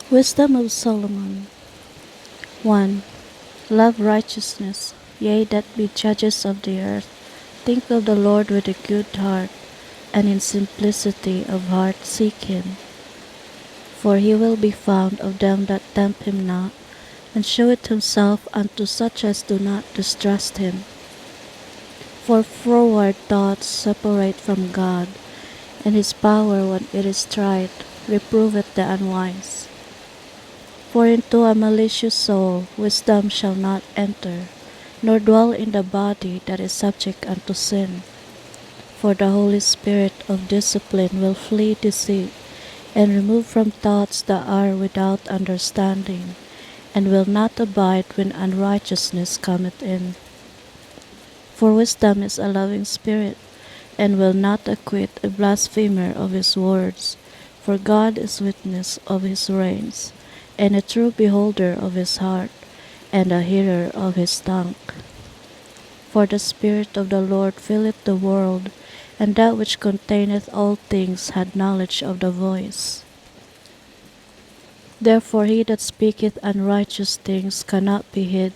Wisdom of Solomon. 1. Love righteousness, yea, that be judges of the earth. Think of the Lord with a good heart, and in simplicity of heart seek him. For he will be found of them that tempt him not, and sheweth himself unto such as do not distrust him. For froward thoughts separate from God, and his power when it is tried reproveth the unwise. For into a malicious soul wisdom shall not enter, nor dwell in the body that is subject unto sin. For the Holy Spirit of discipline will flee deceit, and remove from thoughts that are without understanding, and will not abide when unrighteousness cometh in. For wisdom is a loving spirit, and will not acquit a blasphemer of his words. For God is witness of his reins, and a true beholder of his heart, and a hearer of his tongue. For the Spirit of the Lord filleth the world, and that which containeth all things had knowledge of the voice. Therefore he that speaketh unrighteous things cannot be hid,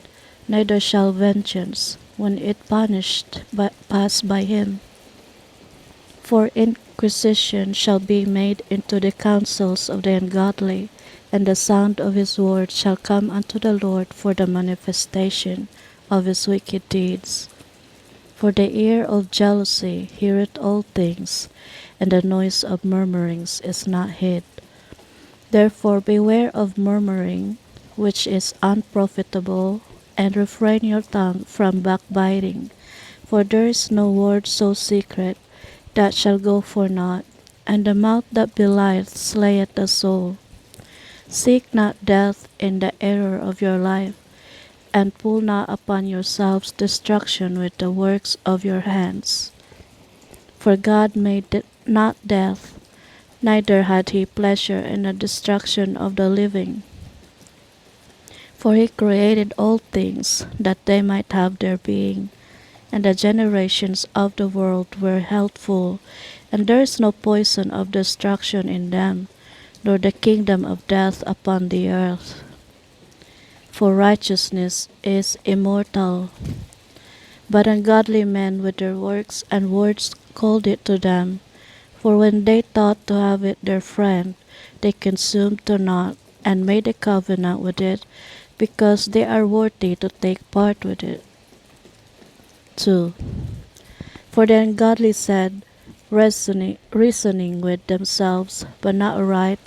neither shall vengeance, when it punished, pass by him. For inquisition shall be made into the counsels of the ungodly, and the sound of his word shall come unto the Lord for the manifestation of his wicked deeds. For the ear of jealousy heareth all things, and the noise of murmurings is not hid. Therefore beware of murmuring, which is unprofitable, and refrain your tongue from backbiting. For there is no word so secret that shall go for naught, and the mouth that belieth slayeth the soul. Seek not death in the error of your life, and pull not upon yourselves destruction with the works of your hands. For God made not death, neither had he pleasure in the destruction of the living. For he created all things, that they might have their being, and the generations of the world were healthful, and there is no poison of destruction in them, nor the kingdom of death upon the earth. For righteousness is immortal, but ungodly men with their works and words called it to them. For when they thought to have it their friend, they consumed to naught, and made a covenant with it, because they are worthy to take part with it. 2. For the ungodly said, reasoning with themselves, but not aright,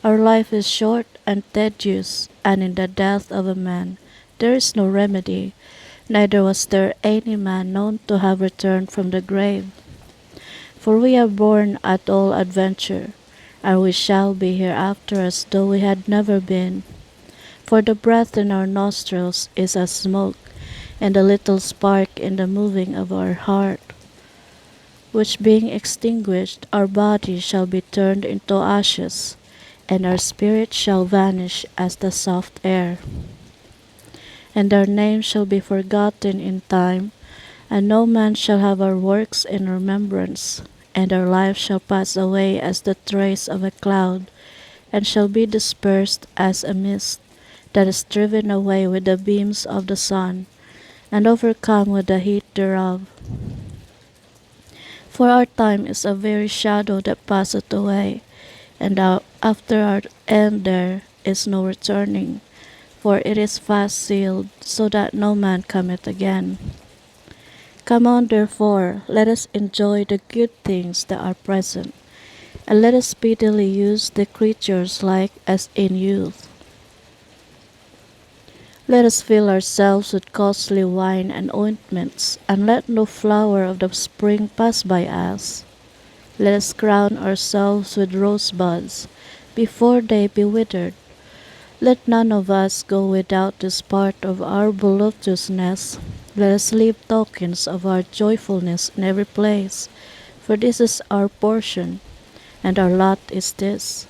our life is short and tedious, and in the death of a man there is no remedy, neither was there any man known to have returned from the grave. For we are born at all adventure, and we shall be hereafter as though we had never been. For the breath in our nostrils is as smoke, and a little spark in the moving of our heart, which being extinguished, our body shall be turned into ashes, and our spirit shall vanish as the soft air. And our name shall be forgotten in time, and no man shall have our works in remembrance, and our life shall pass away as the trace of a cloud, and shall be dispersed as a mist that is driven away with the beams of the sun, and overcome with the heat thereof. For our time is a very shadow that passeth away, and after our end there is no returning, for it is fast sealed, so that no man cometh again. Come on, therefore, let us enjoy the good things that are present, and let us speedily use the creatures like as in youth. Let us fill ourselves with costly wine and ointments, and let no flower of the spring pass by us. Let us crown ourselves with rosebuds, before they be withered. Let none of us go without this part of our voluptuousness. Let us leave tokens of our joyfulness in every place, for this is our portion, and our lot is this.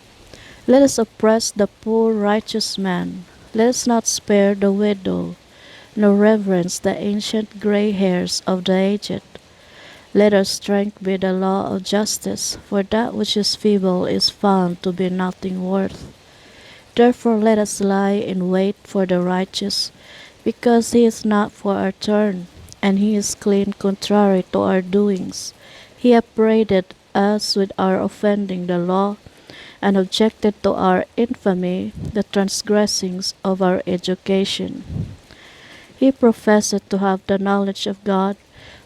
Let us oppress the poor righteous man. Let us not spare the widow, nor reverence the ancient gray hairs of the aged. Let our strength be the law of justice, for that which is feeble is found to be nothing worth. Therefore let us lie in wait for the righteous, because he is not for our turn, and he is clean contrary to our doings. He upbraided us with our offending the law, and objected to our infamy, the transgressings of our education. He professed to have the knowledge of God,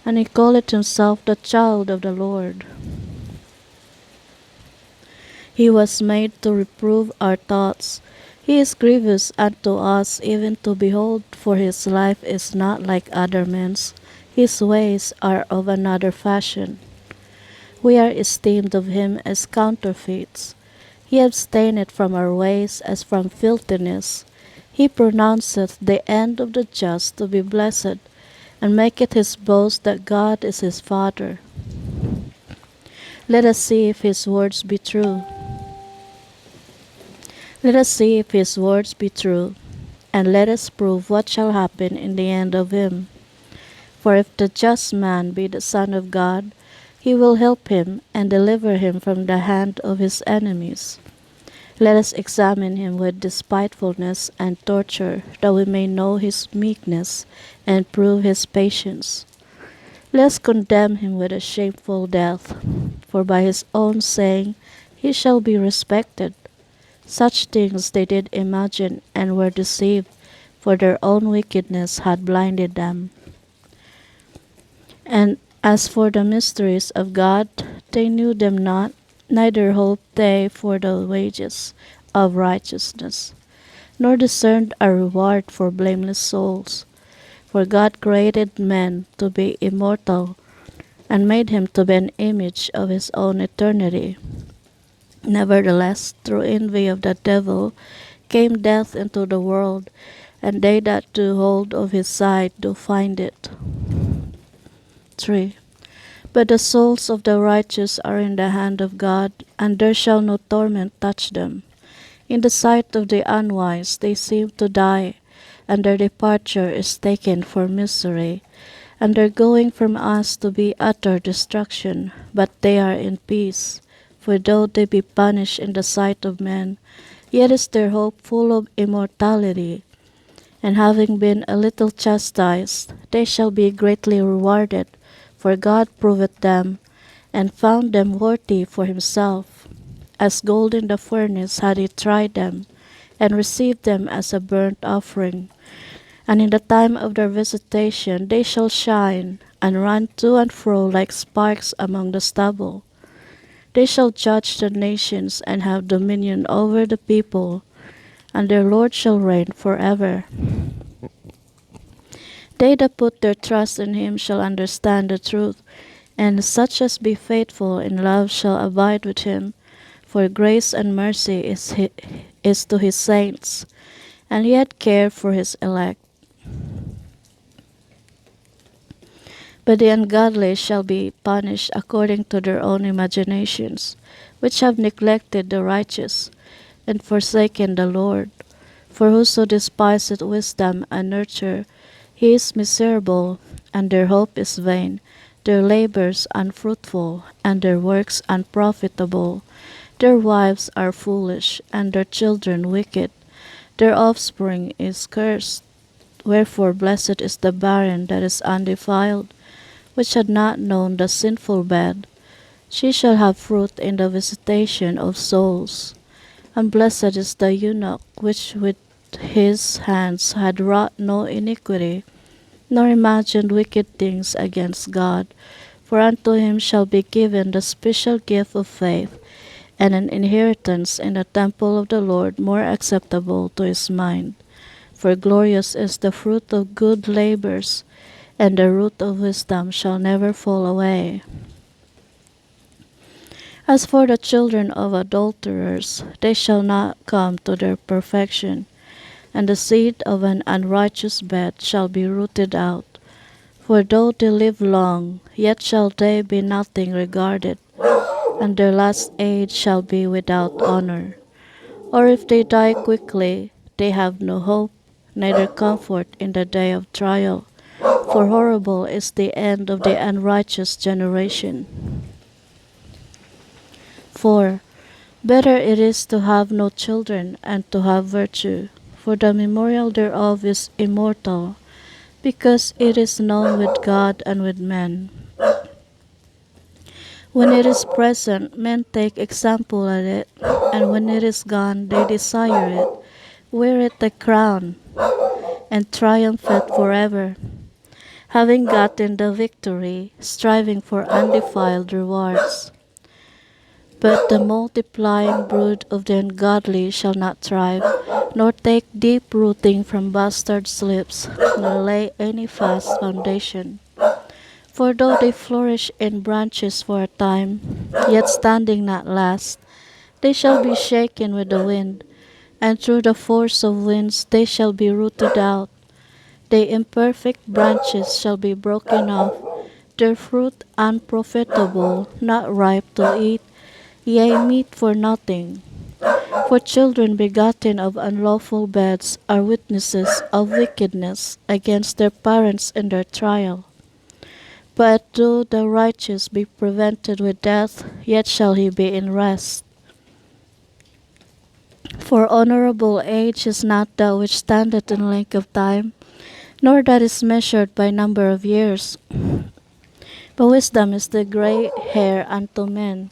and he called himself the child of the Lord. He was made to reprove our thoughts. He is grievous unto us even to behold, for his life is not like other men's. His ways are of another fashion. We are esteemed of him as counterfeits. He abstaineth from our ways as from filthiness. He pronounceth the end of the just to be blessed, and maketh his boast that God is his Father. Let us see if his words be true. Let us see if his words be true, and let us prove what shall happen in the end of him. For if the just man be the Son of God, he will help him and deliver him from the hand of his enemies. Let us examine him with despitefulness and torture, that we may know his meekness and prove his patience. Let us condemn him with a shameful death, for by his own saying he shall be respected. Such things they did imagine and were deceived, for their own wickedness had blinded them. And as for the mysteries of God, they knew them not, neither hoped they for the wages of righteousness, nor discerned a reward for blameless souls. For God created man to be immortal, and made him to be an image of his own eternity. Nevertheless, through envy of the devil came death into the world, and they that do hold of his side do find it. 3. But the souls of the righteous are in the hand of God, and there shall no torment touch them. In the sight of the unwise they seem to die, and their departure is taken for misery, and their going from us to be utter destruction, but they are in peace. For though they be punished in the sight of men, yet is their hope full of immortality. And having been a little chastised, they shall be greatly rewarded, for God proveth them, and found them worthy for himself. As gold in the furnace had he tried them, and received them as a burnt offering. And in the time of their visitation they shall shine, and run to and fro like sparks among the stubble. They shall judge the nations, and have dominion over the people, and their Lord shall reign forever. They that put their trust in him shall understand the truth, and such as be faithful in love shall abide with him. For grace and mercy is to his saints, and he had care for his elect. But the ungodly shall be punished according to their own imaginations, which have neglected the righteous, and forsaken the Lord. For whoso despiseth wisdom and nurture, he is miserable, and their hope is vain, their labors unfruitful, and their works unprofitable. Their wives are foolish, and their children wicked. Their offspring is cursed. Wherefore blessed is the barren that is undefiled, which had not known the sinful bed. She shall have fruit in the visitation of souls. And blessed is the eunuch which with his hands had wrought no iniquity, nor imagined wicked things against God. For unto him shall be given the special gift of faith, and an inheritance in the temple of the Lord more acceptable to his mind. For glorious is the fruit of good labors, and the root of wisdom shall never fall away. As for the children of adulterers, they shall not come to their perfection, and the seed of an unrighteous bed shall be rooted out. For though they live long, yet shall they be nothing regarded, and their last age shall be without honor. Or if they die quickly, they have no hope, neither comfort in the day of trial. For horrible is the end of the unrighteous generation. 4. Better it is to have no children and to have virtue, for the memorial thereof is immortal, because it is known with God and with men. When it is present, men take example at it, and when it is gone, they desire it, wear it the crown, and triumph it forever, having gotten the victory, striving for undefiled rewards. But the multiplying brood of the ungodly shall not thrive, nor take deep rooting from bastards' lips, nor lay any fast foundation. For though they flourish in branches for a time, yet standing not last, they shall be shaken with the wind, and through the force of winds they shall be rooted out. The imperfect branches shall be broken off, their fruit unprofitable, not ripe to eat, yea, meat for nothing. For children begotten of unlawful beds are witnesses of wickedness against their parents in their trial. But though the righteous be prevented with death, yet shall he be in rest. For honorable age is not that which standeth in length of time, nor that is measured by number of years. But wisdom is the gray hair unto men,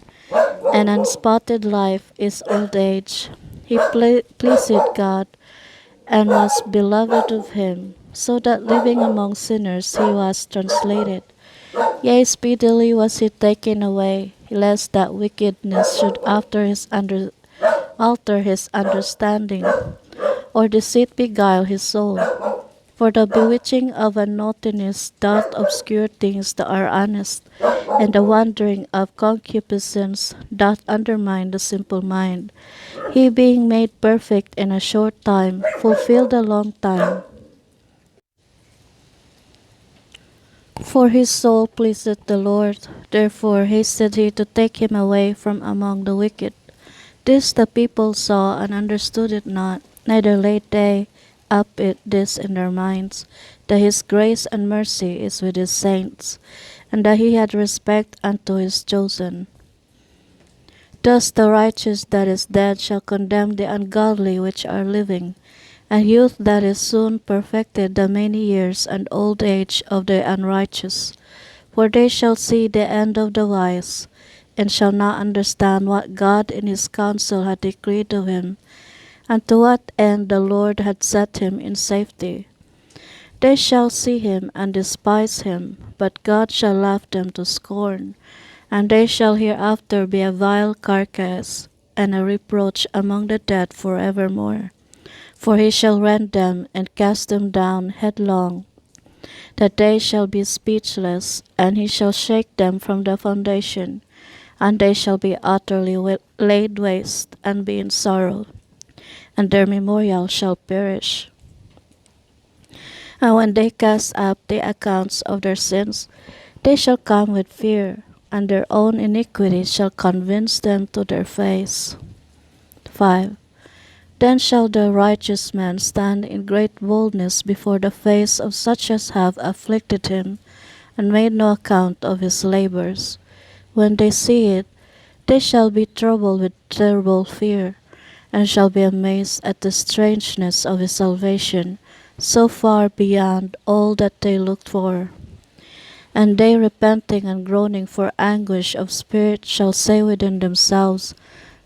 and unspotted life is old age. He pleased God, and was beloved of him, so that living among sinners he was translated. Yea, speedily was he taken away, lest that wickedness should alter his understanding, or deceit beguile his soul. For the bewitching of a naughtiness doth obscure things that are honest, and the wandering of concupiscence doth undermine the simple mind. He being made perfect in a short time, fulfilled a long time. For his soul pleaseth the Lord, therefore hasted he to take him away from among the wicked. This the people saw and understood it not, neither laid they up this in their minds, that his grace and mercy is with his saints, and that he had respect unto his chosen. Thus the righteous that is dead shall condemn the ungodly which are living, and youth that is soon perfected the many years and old age of the unrighteous. For they shall see the end of the wise, and shall not understand what God in his counsel had decreed of him, and to what end the Lord had set him in safety. They shall see him and despise him, but God shall laugh them to scorn, and they shall hereafter be a vile carcass, and a reproach among the dead for evermore. For he shall rend them and cast them down headlong, that they shall be speechless, and he shall shake them from the foundation, and they shall be utterly laid waste, and be in sorrow, and their memorial shall perish. And when they cast up the accounts of their sins, they shall come with fear, and their own iniquity shall convince them to their face. 5. Then shall the righteous man stand in great boldness before the face of such as have afflicted him, and made no account of his labors. When they see it, they shall be troubled with terrible fear, and shall be amazed at the strangeness of his salvation, so far beyond all that they looked for. And they repenting and groaning for anguish of spirit shall say within themselves,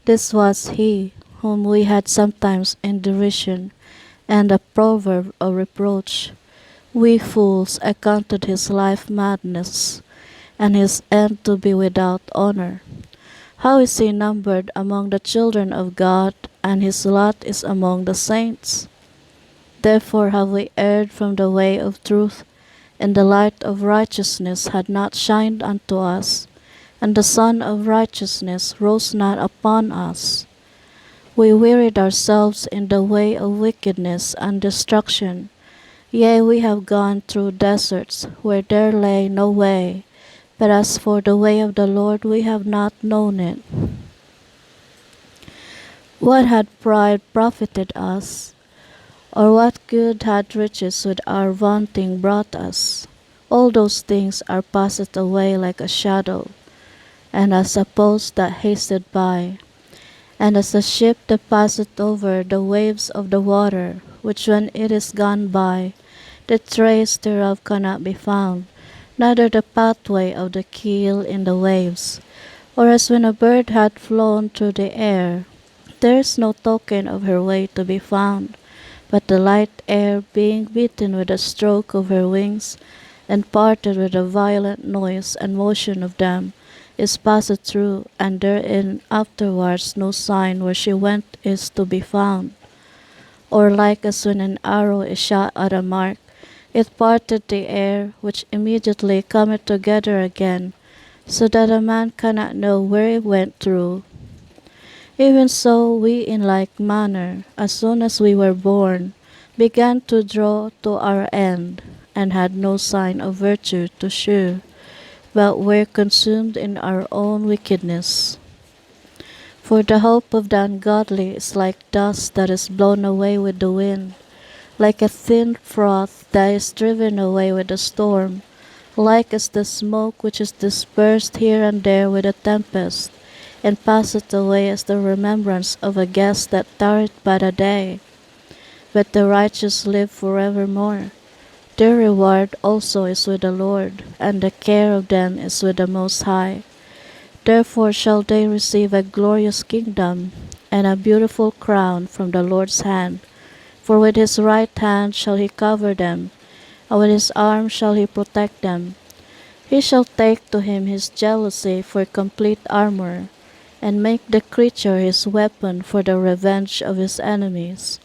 This was he, whom we had sometimes in derision, and a proverb of reproach. We fools accounted his life madness, and his end to be without honor. How is he numbered among the children of God, and his lot is among the saints? Therefore have we erred from the way of truth, and the light of righteousness had not shined unto us, and the sun of righteousness rose not upon us. We wearied ourselves in the way of wickedness and destruction. Yea, we have gone through deserts, where there lay no way. But as for the way of the Lord, we have not known it. What had pride profited us? Or what good had riches with our vaunting brought us? All those things are passed away like a shadow, and as a post that hasted by. And as a ship that passeth over the waves of the water, which when it is gone by, the trace thereof cannot be found, neither the pathway of the keel in the waves. Or as when a bird hath flown through the air, there is no token of her way to be found, but the light air being beaten with a stroke of her wings, and parted with a violent noise and motion of them, is passed through, and therein afterwards no sign where she went is to be found. Or like as when an arrow is shot at a mark, it parted the air, which immediately cometh together again, so that a man cannot know where it went through. Even so we in like manner, as soon as we were born, began to draw to our end, and had no sign of virtue to shew, but were consumed in our own wickedness. For the hope of the ungodly is like dust that is blown away with the wind, like a thin froth that is driven away with a storm, like as the smoke which is dispersed here and there with a tempest, and passeth away as the remembrance of a guest that tarrieth but a day. But the righteous live forevermore. Their reward also is with the Lord, and the care of them is with the Most High. Therefore shall they receive a glorious kingdom, and a beautiful crown from the Lord's hand. For with his right hand shall he cover them, and with his arm shall he protect them. He shall take to him his jealousy for complete armor, and make the creature his weapon for the revenge of his enemies.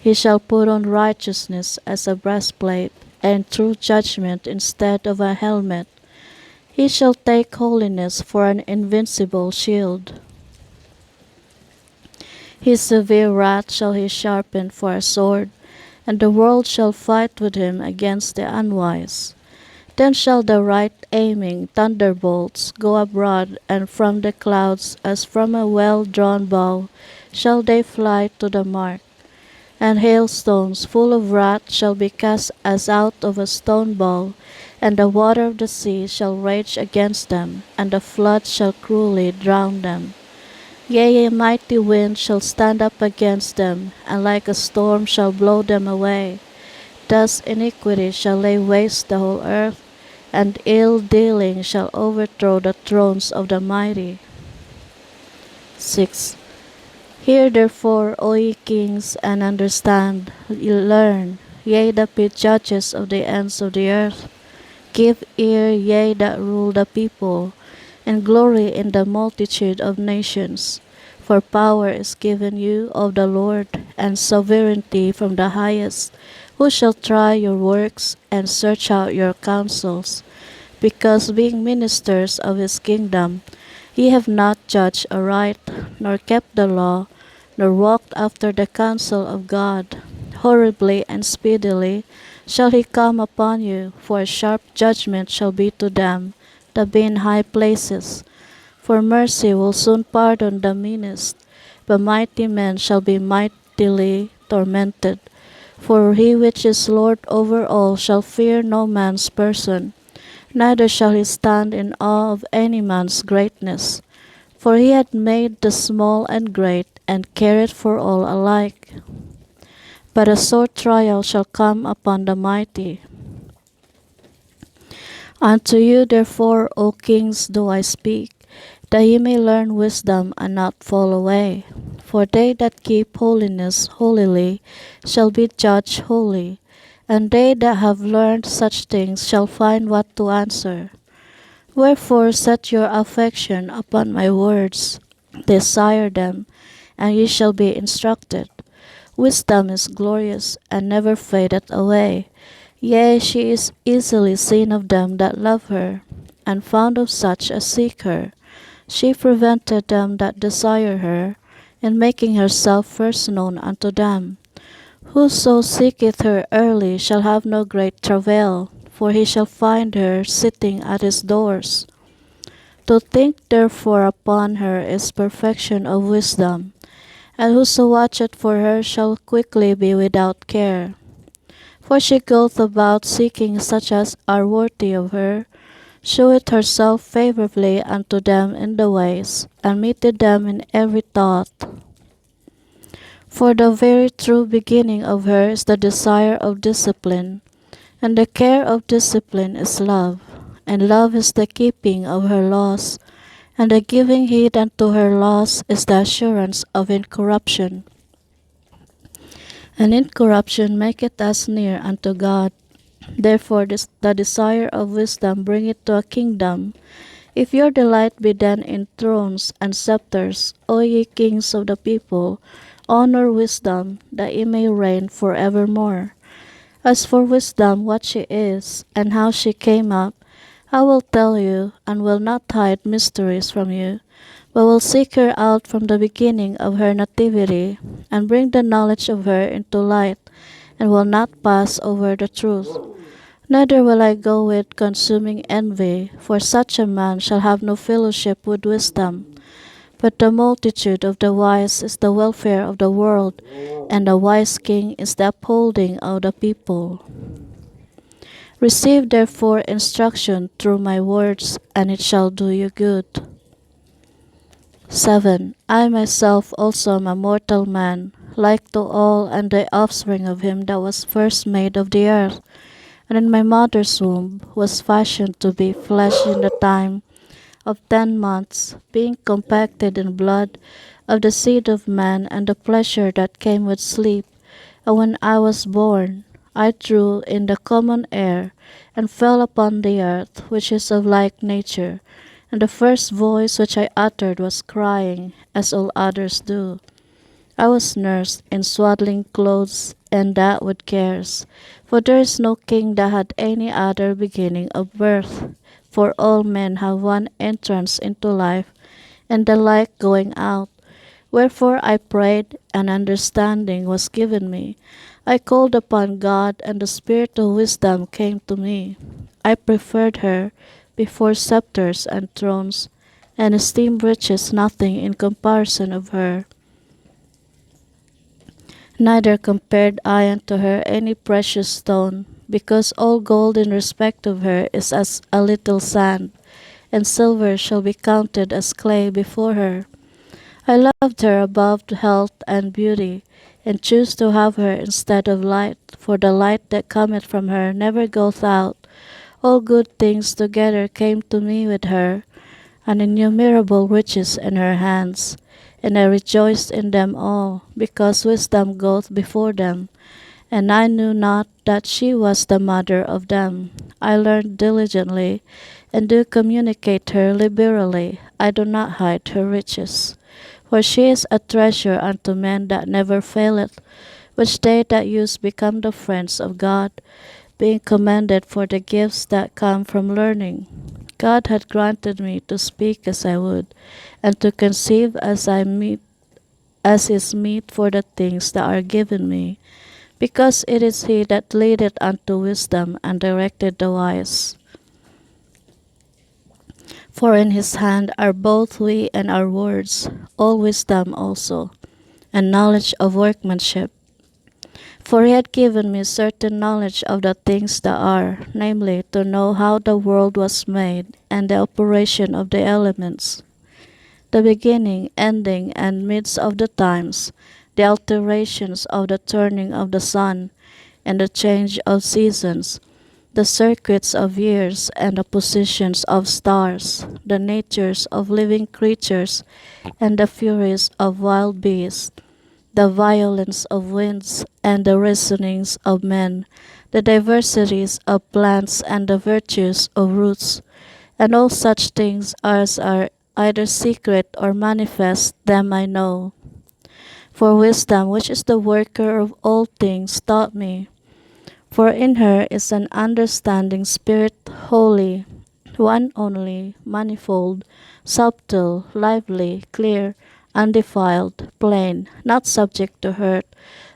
He shall put on righteousness as a breastplate, and true judgment instead of a helmet. He shall take holiness for an invincible shield. His severe wrath shall he sharpen for a sword, and the world shall fight with him against the unwise. Then shall the right-aiming thunderbolts go abroad, and from the clouds, as from a well-drawn bow, shall they fly to the mark. And hailstones full of wrath shall be cast as out of a stone bow, and the water of the sea shall rage against them, and the flood shall cruelly drown them. Yea, a mighty wind shall stand up against them, and like a storm shall blow them away. Thus iniquity shall lay waste the whole earth, and ill-dealing shall overthrow the thrones of the mighty. 6. Hear therefore, O ye kings, and understand, learn, ye that be judges of the ends of the earth. Give ear, ye that rule the people, and glory in the multitude of nations. For power is given you of the Lord, and sovereignty from the highest, who shall try your works and search out your counsels. Because being ministers of his kingdom, ye have not judged aright, nor kept the law, nor walked after the counsel of God. Horribly and speedily shall he come upon you, for a sharp judgment shall be to them that be in high places. For mercy will soon pardon the meanest, but mighty men shall be mightily tormented. For he which is Lord over all shall fear no man's person, neither shall he stand in awe of any man's greatness. For he hath made the small and great, and careth for all alike. But a sore trial shall come upon the mighty. Unto you therefore, O kings, do I speak, that ye may learn wisdom and not fall away. For they that keep holiness holily shall be judged holy, and they that have learned such things shall find what to answer. Wherefore set your affection upon my words, desire them, and ye shall be instructed. Wisdom is glorious, and never fadeth away. Yea, she is easily seen of them that love her, and found of such as seek her. She prevented them that desire her, in making herself first known unto them. Whoso seeketh her early shall have no great travail, for he shall find her sitting at his doors. To think therefore upon her is perfection of wisdom, and whoso watcheth for her shall quickly be without care. For she goeth about seeking such as are worthy of her, sheweth herself favourably unto them in the ways, and meted them in every thought. For the very true beginning of her is the desire of discipline, and the care of discipline is love, and love is the keeping of her laws, and the giving heed unto her laws is the assurance of incorruption. And incorruption maketh us near unto God. Therefore the desire of wisdom bringeth to a kingdom. If your delight be then in thrones and scepters, O ye kings of the people, honor wisdom, that ye may reign for evermore. As for wisdom, what she is, and how she came up, I will tell you, and will not hide mysteries from you, but will seek her out from the beginning of her nativity, and bring the knowledge of her into light, and will not pass over the truth. Neither will I go with consuming envy, for such a man shall have no fellowship with wisdom. But the multitude of the wise is the welfare of the world, and the wise king is the upholding of the people. Receive therefore instruction through my words, and it shall do you good. 7. I myself also am a mortal man, like to all, and the offspring of him that was first made of the earth, and in my mother's womb was fashioned to be flesh in the time of 10 months, being compacted in blood of the seed of man and the pleasure that came with sleep. And when I was born, I drew in the common air, and fell upon the earth, which is of like nature. And the first voice which I uttered was crying, as all others do. I was nursed in swaddling clothes, and that with cares. For there is no king that had any other beginning of birth. For all men have one entrance into life, and the like going out. Wherefore I prayed, and understanding was given me. I called upon God, and the spirit of wisdom came to me. I preferred her before scepters and thrones, and esteemed riches nothing in comparison of her. Neither compared I unto her any precious stone, because all gold in respect of her is as a little sand, and silver shall be counted as clay before her. I loved her above health and beauty, and choose to have her instead of light, for the light that cometh from her never goeth out. All good things together came to me with her, and innumerable riches in her hands. And I rejoiced in them all, because wisdom goeth before them. And I knew not that she was the mother of them. I learned diligently, and do communicate her liberally. I do not hide her riches. For she is a treasure unto men that never faileth, which they that use become the friends of God, being commended for the gifts that come from learning. God had granted me to speak as I would, and to conceive as is meet for the things that are given me, because it is he that leadeth unto wisdom and directed the wise. For in his hand are both we and our words, all wisdom also, and knowledge of workmanship. For he had given me certain knowledge of the things that are, namely, to know how the world was made, and the operation of the elements, the beginning, ending, and midst of the times, the alterations of the turning of the sun, and the change of seasons, the circuits of years, and the positions of stars, the natures of living creatures, and the furies of wild beasts, the violence of winds, and the reasonings of men, the diversities of plants, and the virtues of roots, and all such things as are either secret or manifest, them I know. For wisdom, which is the worker of all things, taught me. For in her is an understanding spirit holy, one only, manifold, subtle, lively, clear, undefiled, plain, not subject to hurt,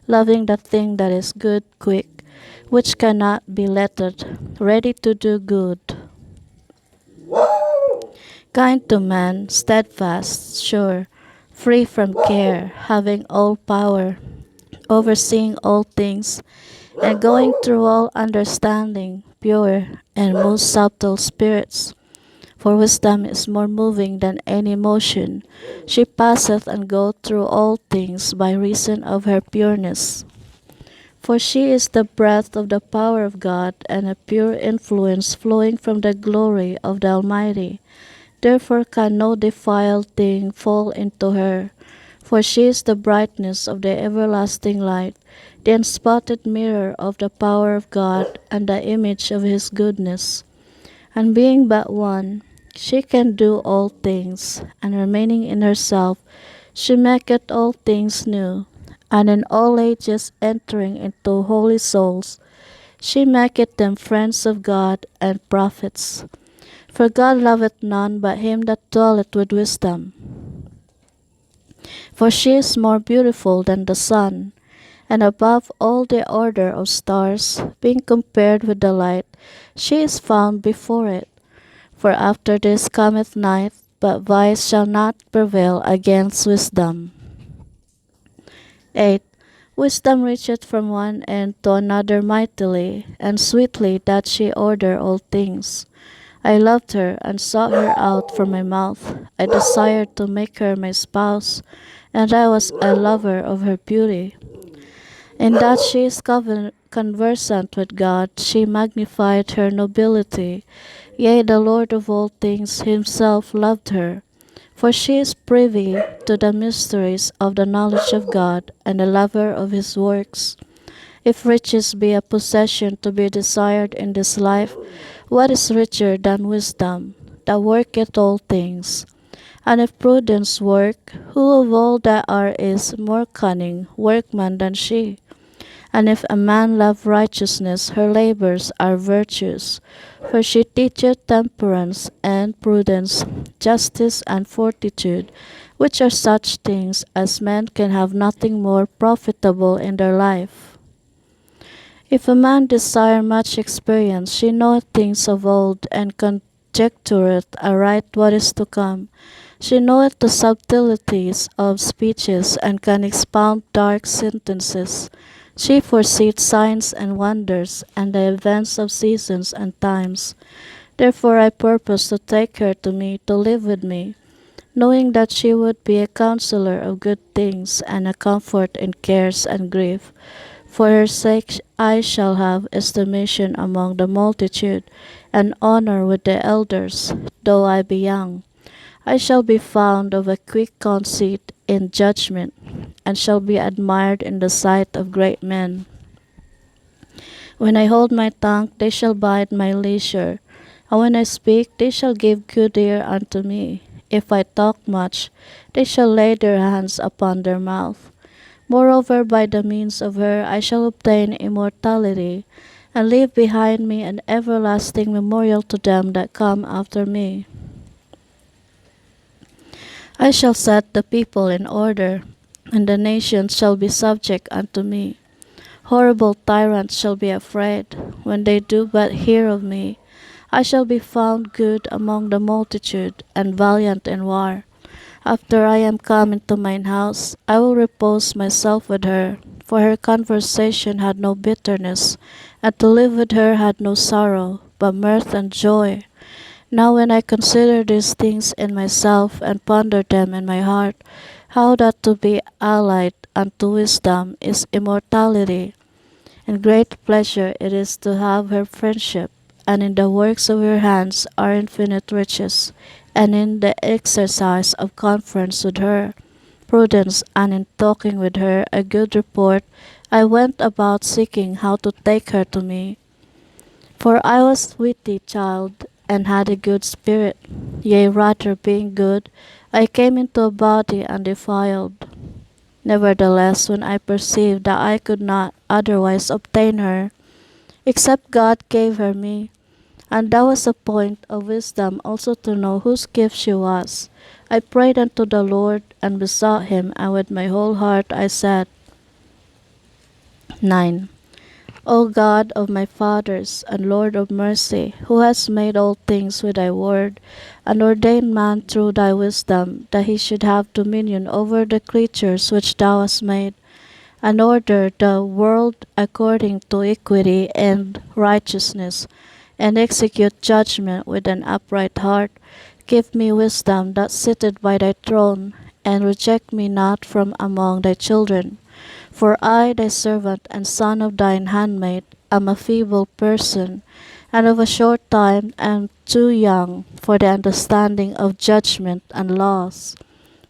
loving the thing that is good, quick, which cannot be lettered, ready to do good, kind to man, steadfast, sure, free from care, having all power, overseeing all things, and going through all understanding, pure and most subtle spirits, For wisdom is more moving than any motion. She passeth and goeth through all things by reason of her pureness. For she is the breath of the power of God, and a pure influence flowing from the glory of the Almighty. Therefore can no defiled thing fall into her. For she is the brightness of the everlasting light, the unspotted mirror of the power of God, and the image of his goodness. And being but one, she can do all things, and remaining in herself, she maketh all things new. And in all ages entering into holy souls, she maketh them friends of God and prophets. For God loveth none but him that dwelleth with wisdom. For she is more beautiful than the sun, and above all the order of stars, being compared with the light, she is found before it. For after this cometh night, but vice shall not prevail against wisdom. 8. Wisdom reacheth from one end to another mightily, and sweetly doth she order all things. I loved her, and sought her out from my mouth. I desired to make her my spouse, and I was a lover of her beauty. In that she is conversant with God, she magnified her nobility. Yea, the Lord of all things himself loved her. For she is privy to the mysteries of the knowledge of God, and a lover of his works. If riches be a possession to be desired in this life, what is richer than wisdom, that worketh all things? And if prudence work, who of all that are is more cunning workman than she? And if a man love righteousness, her labors are virtues. For she teacheth temperance and prudence, justice and fortitude, which are such things as men can have nothing more profitable in their life. If a man desire much experience, she knoweth things of old, and conjectureth aright what is to come. She knoweth the subtleties of speeches, and can expound dark sentences. She foreseeth signs and wonders, and the events of seasons and times. Therefore I purpose to take her to me to live with me, knowing that she would be a counselor of good things, and a comfort in cares and grief. For her sake I shall have estimation among the multitude, and honor with the elders, though I be young. I shall be found of a quick conceit in judgment, and shall be admired in the sight of great men. When I hold my tongue, they shall bide my leisure, and when I speak, they shall give good ear unto me. If I talk much, they shall lay their hands upon their mouth. Moreover, by the means of her I shall obtain immortality, and leave behind me an everlasting memorial to them that come after me. I shall set the people in order, and the nations shall be subject unto me. Horrible tyrants shall be afraid, when they do but hear of me. I shall be found good among the multitude, and valiant in war. After I am come into mine house, I will repose myself with her, for her conversation had no bitterness, and to live with her had no sorrow, but mirth and joy. Now when I consider these things in myself, and ponder them in my heart, how that to be allied unto wisdom is immortality, and great pleasure it is to have her friendship, and in the works of her hands are infinite riches, and in the exercise of conference with her, prudence, and in talking with her a good report, I went about seeking how to take her to me. For I was witty child, and had a good spirit, yea rather being good, I came into a body undefiled. Nevertheless, when I perceived that I could not otherwise obtain her, except God gave her me, and that was a point of wisdom also to know whose gift she was, I prayed unto the Lord, and besought him, and with my whole heart I said, 9. O God of my fathers, and Lord of mercy, who hast made all things with thy word, and ordained man through thy wisdom, that he should have dominion over the creatures which thou hast made, and order the world according to equity and righteousness, and execute judgment with an upright heart. Give me wisdom that sitteth by thy throne, and reject me not from among thy children. For I, thy servant and son of thine handmaid, am a feeble person, and of a short time am too young for the understanding of judgment and laws.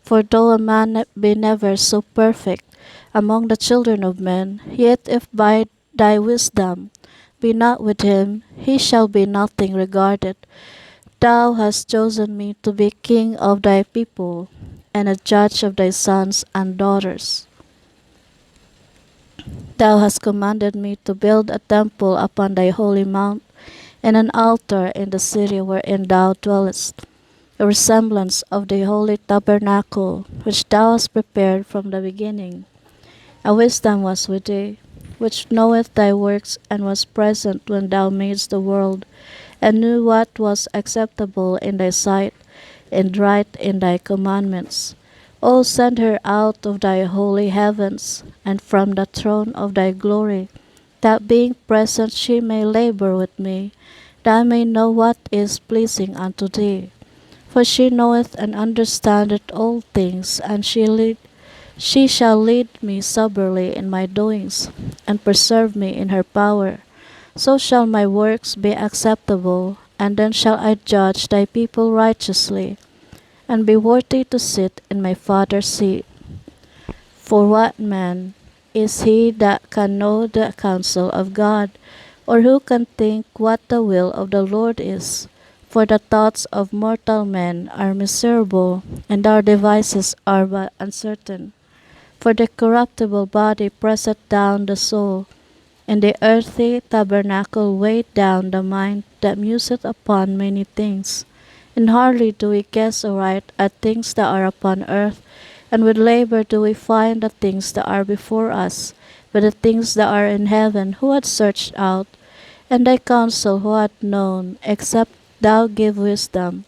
For though a man be never so perfect among the children of men, yet if by thy wisdom be not with him, he shall be nothing regarded. Thou hast chosen me to be king of thy people, and a judge of thy sons and daughters. Thou hast commanded me to build a temple upon thy holy mount, and an altar in the city wherein thou dwellest, a resemblance of the holy tabernacle which thou hast prepared from the beginning. A wisdom was with thee, which knoweth thy works, and was present when thou madest the world, and knew what was acceptable in thy sight, and right in thy commandments. O send her out of thy holy heavens, and from the throne of thy glory, that being present she may labor with me, that I may know what is pleasing unto thee. For she knoweth and understandeth all things, and she shall lead me soberly in my doings, and preserve me in her power. So shall my works be acceptable, and then shall I judge thy people righteously, and be worthy to sit in my Father's seat. For what man is he that can know the counsel of God, or who can think what the will of the Lord is? For the thoughts of mortal men are miserable, and our devices are but uncertain. For the corruptible body presseth down the soul, and the earthly tabernacle weighed down the mind that museth upon many things. And hardly do we guess aright at things that are upon earth, and with labor do we find the things that are before us. But the things that are in heaven who hath searched out, and thy counsel who hath known, except thou give wisdom,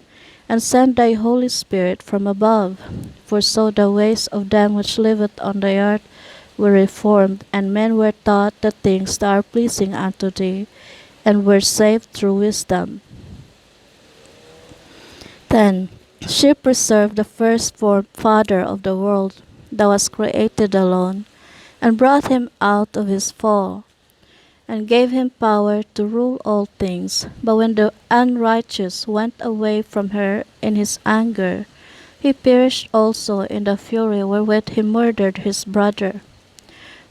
and send thy Holy Spirit from above? For so the ways of them which liveth on the earth were reformed, and men were taught the things that are pleasing unto thee, and were saved through wisdom. 10. She preserved the firstborn father of the world, that was created alone, and brought him out of his fall, and gave him power to rule all things. But when the unrighteous went away from her in his anger, he perished also in the fury wherewith he murdered his brother.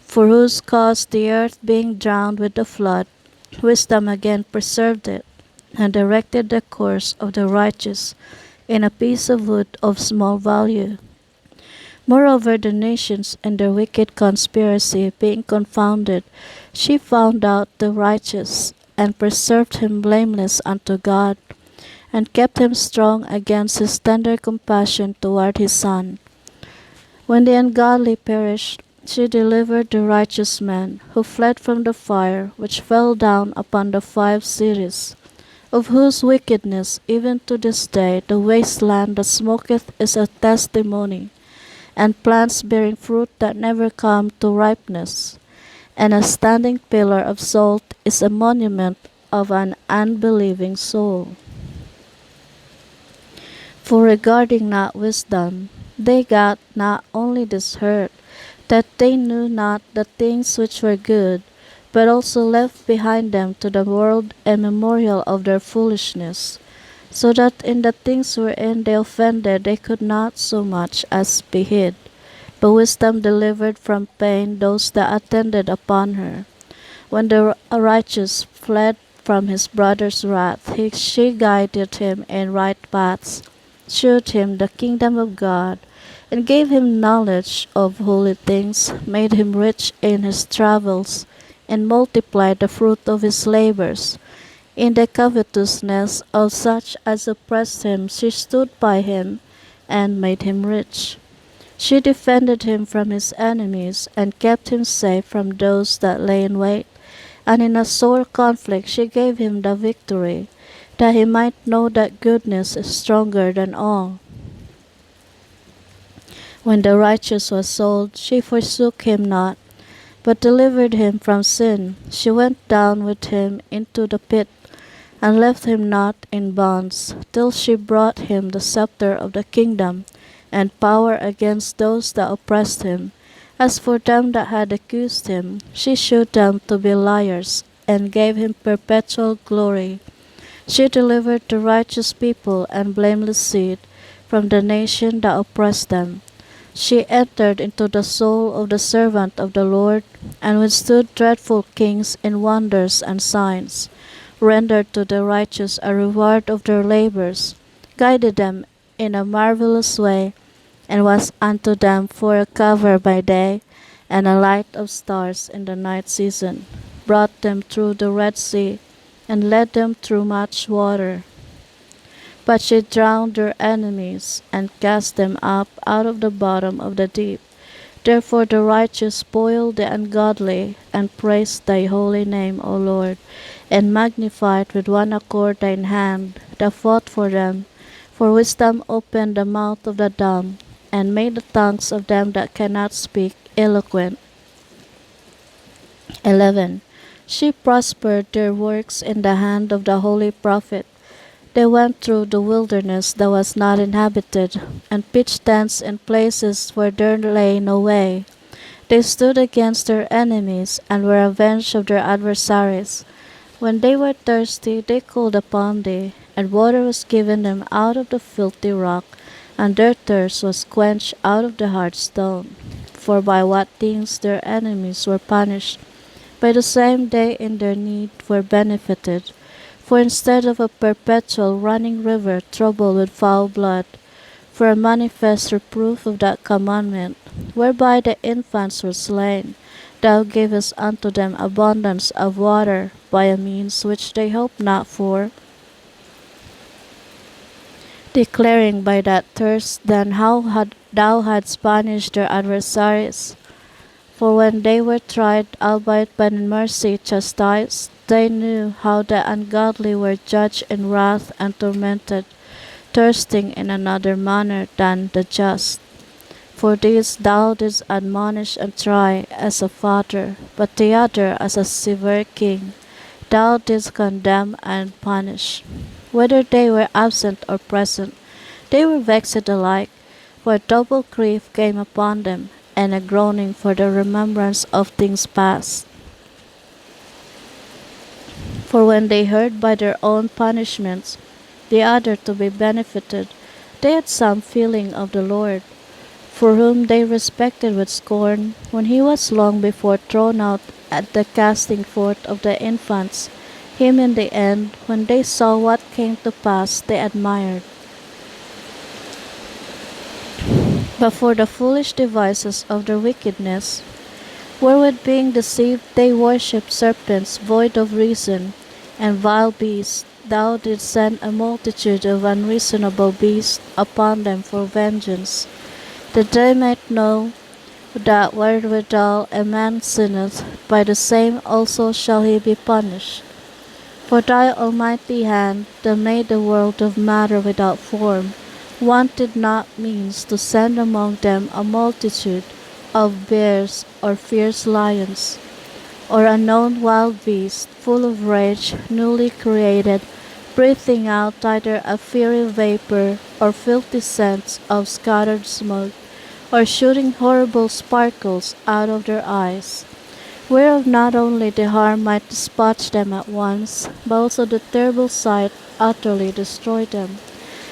For whose cause the earth being drowned with the flood, wisdom again preserved it, and directed the course of the righteous in a piece of wood of small value. Moreover, the nations and their wicked conspiracy being confounded, she found out the righteous, and preserved him blameless unto God, and kept him strong against his tender compassion toward his son. When the ungodly perished, she delivered the righteous man, who fled from the fire which fell down upon the 5 cities, of whose wickedness even to this day the waste land that smoketh is a testimony, and plants bearing fruit that never come to ripeness, and a standing pillar of salt is a monument of an unbelieving soul. For regarding not wisdom, they got not only this hurt, that they knew not the things which were good, but also left behind them to the world a memorial of their foolishness, so that in the things wherein they offended they could not so much as be hid. But wisdom delivered from pain those that attended upon her. When the righteous fled from his brother's wrath, she guided him in right paths, shewed him the kingdom of God, and gave him knowledge of holy things, made him rich in his travels, and multiplied the fruit of his labors. In the covetousness of such as oppressed him, she stood by him, and made him rich. She defended him from his enemies, and kept him safe from those that lay in wait. And in a sore conflict she gave him the victory, that he might know that goodness is stronger than all. When the righteous was sold, she forsook him not, but delivered him from sin. She went down with him into the pit, and left him not in bonds, till she brought him the scepter of the kingdom, and power against those that oppressed him. As for them that had accused him, she shewed them to be liars, and gave him perpetual glory. She delivered the righteous people and blameless seed from the nation that oppressed them. She entered into the soul of the servant of the Lord, and withstood dreadful kings in wonders and signs, rendered to the righteous a reward of their labors, guided them in a marvelous way, and was unto them for a cover by day, and a light of stars in the night season, brought them through the Red Sea, and led them through much water. But she drowned their enemies, and cast them up out of the bottom of the deep. Therefore the righteous spoil the ungodly, and praise thy holy name, O Lord, and magnified with one accord thine hand that fought for them. For wisdom opened the mouth of the dumb, and made the tongues of them that cannot speak eloquent. 11. She prospered their works in the hand of the holy prophet. They went through the wilderness that was not inhabited, and pitched tents in places where there lay no way. They stood against their enemies, and were avenged of their adversaries. When they were thirsty, they called upon thee, and water was given them out of the filthy rock, and their thirst was quenched out of the hard stone. For by what things their enemies were punished, by the same they in their need were benefited. For instead of a perpetual running river troubled with foul blood, for a manifest reproof of that commandment, whereby the infants were slain, thou gavest unto them abundance of water by a means which they hoped not for, declaring by that thirst then how thou hadst punished their adversaries. For when they were tried, albeit by mercy chastised, they knew how the ungodly were judged in wrath and tormented, thirsting in another manner than the just. For this thou didst admonish and try as a father, but the other as a severe king. Thou didst condemn and punish. Whether they were absent or present, they were vexed alike, for double grief came upon them, and a groaning for the remembrance of things past. For when they heard by their own punishments the other to be benefited, they had some feeling of the Lord, for whom they respected with scorn, when he was long before thrown out at the casting forth of the infants. Him in the end, when they saw what came to pass, they admired. But for the foolish devices of their wickedness, wherewith being deceived they worshipped serpents void of reason, and vile beasts, thou didst send a multitude of unreasonable beasts upon them for vengeance, that they might know that wherewithal a man sinneth, by the same also shall he be punished. For thy almighty hand, that made the world of matter without form, wanted not means to send among them a multitude of bears or fierce lions, or unknown wild beasts, full of rage, newly created, breathing out either a fiery vapor or filthy scents of scattered smoke, or shooting horrible sparkles out of their eyes, whereof not only the harm might dispatch them at once, but also the terrible sight utterly destroy them.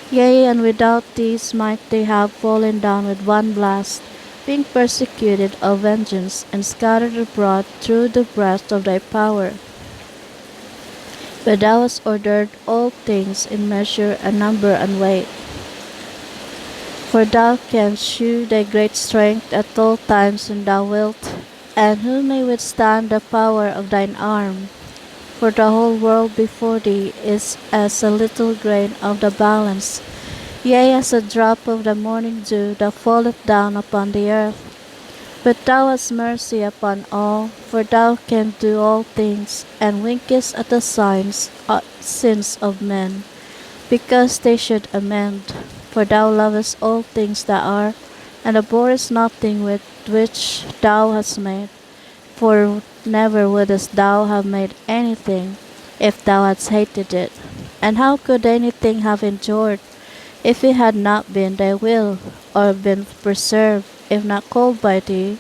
Yea, and without these might they have fallen down with one blast, being persecuted of vengeance, and scattered abroad through the breadth of thy power. But thou hast ordered all things in measure and number and weight. For thou canst shew thy great strength at all times when thou wilt, and who may withstand the power of thine arm? For the whole world before thee is as a little grain of the balance, yea, as a drop of the morning dew that falleth down upon the earth. But thou hast mercy upon all, for thou canst do all things, and winkest at the sins of men, because they should amend. For thou lovest all things that are, and abhorrest nothing with which thou hast made. For never wouldest thou have made anything, if thou hadst hated it? And how could anything have endured, if it had not been thy will, or been preserved, if not called by thee?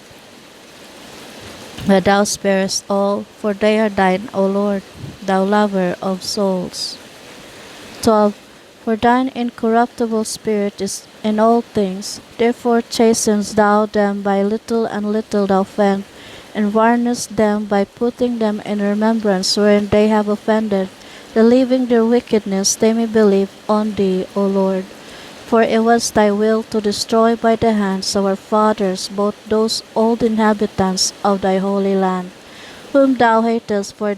But thou sparest all, for they are thine, O Lord, thou lover of souls. 12. For thine incorruptible spirit is in all things, therefore chastenest thou them by little and little thou offend, and warnest them by putting them in remembrance wherein they have offended, that leaving their wickedness they may believe on thee, O Lord. For it was thy will to destroy by the hands of our fathers both those old inhabitants of thy holy land, whom thou hatest for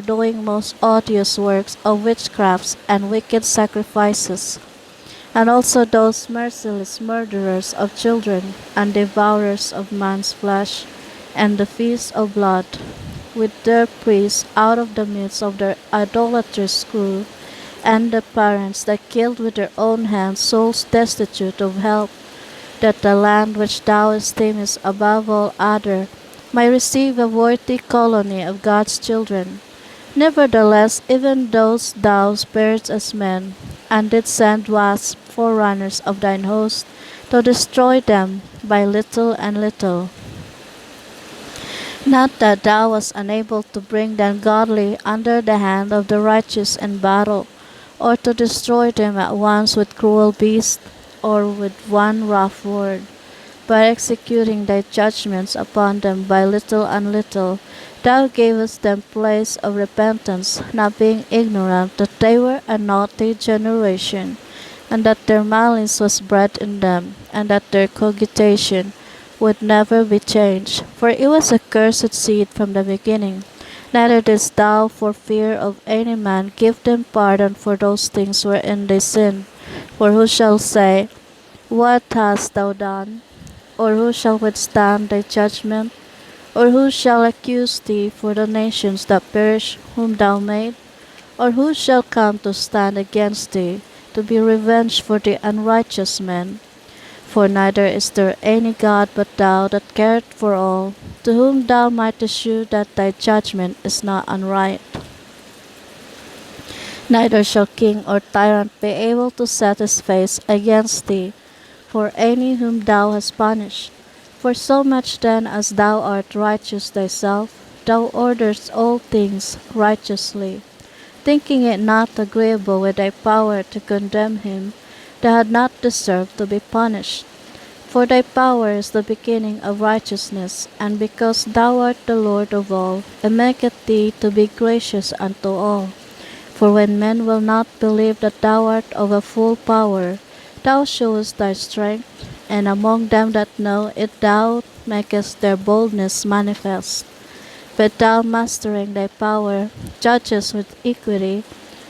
doing most odious works of witchcrafts and wicked sacrifices, and also those merciless murderers of children, and devourers of man's flesh, and the feast of blood, with their priests out of the midst of their idolatrous crew, and the parents that killed with their own hands souls destitute of help, that the land which thou esteemest above all other might receive a worthy colony of God's children. Nevertheless, even those thou sparedst as men, and didst send wasps forerunners of thine host, to destroy them by little and little. Not that thou wast unable to bring the ungodly under the hand of the righteous in battle, or to destroy them at once with cruel beasts, or with one rough word, by executing thy judgments upon them by little and little, thou gavest them place of repentance, not being ignorant that they were a naughty generation, and that their malice was bred in them, and that their cogitation would never be changed. For it was a cursed seed from the beginning. Neither didst thou, for fear of any man, give them pardon for those things wherein they sinned. For who shall say, What hast thou done? Or who shall withstand thy judgment? Or who shall accuse thee for the nations that perish, whom thou made? Or who shall come to stand against thee, to be revenged for the unrighteous men? For neither is there any God but thou that careth for all, to whom thou mightest shew that thy judgment is not unright. Neither shall king or tyrant be able to set his face against thee, for any whom thou hast punished. For so much then as thou art righteous thyself, thou orderest all things righteously, thinking it not agreeable with thy power to condemn him that had not deserved to be punished. For thy power is the beginning of righteousness, and because thou art the Lord of all, it maketh thee to be gracious unto all. For when men will not believe that thou art of a full power, thou showest thy strength, and among them that know it thou makest their boldness manifest. But thou, mastering thy power, judgest with equity,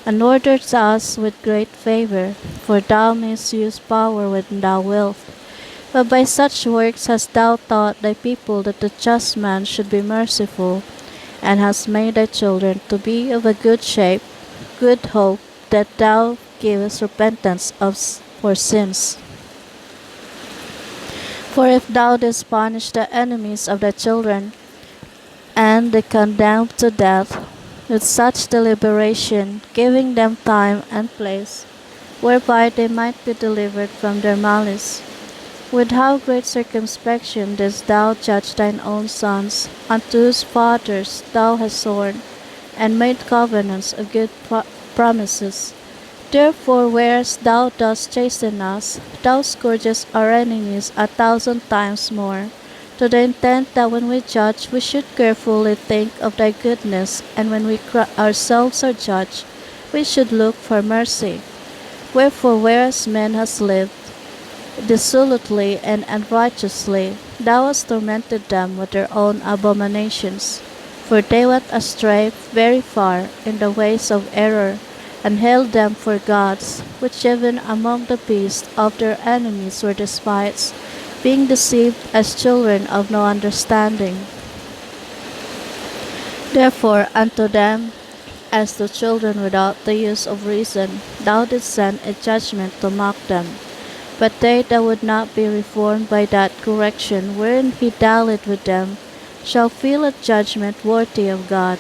and orderest us with great favor, for thou mayst use power when thou wilt. But by such works hast thou taught thy people that the just man should be merciful, and hast made thy children to be of a good shape, good hope, that thou givest repentance for sins. For if thou didst punish the enemies of thy children, and the condemned to death, with such deliberation, giving them time and place, whereby they might be delivered from their malice, with how great circumspection didst thou judge thine own sons, unto whose fathers thou hast sworn, and made covenants of good promises. Therefore, whereas thou dost chasten us, thou scourgest our enemies 1,000 times more, to the intent that when we judge we should carefully think of thy goodness, and when we ourselves are judged, we should look for mercy. Wherefore, whereas men has lived dissolutely and unrighteously, thou hast tormented them with their own abominations. For they went astray very far in the ways of error, and held them for gods, which even among the beasts of their enemies were despised, being deceived as children of no understanding. Therefore unto them, as to children without the use of reason, thou didst send a judgment to mock them. But they that would not be reformed by that correction wherein he dallied with them, shall feel a judgment worthy of God.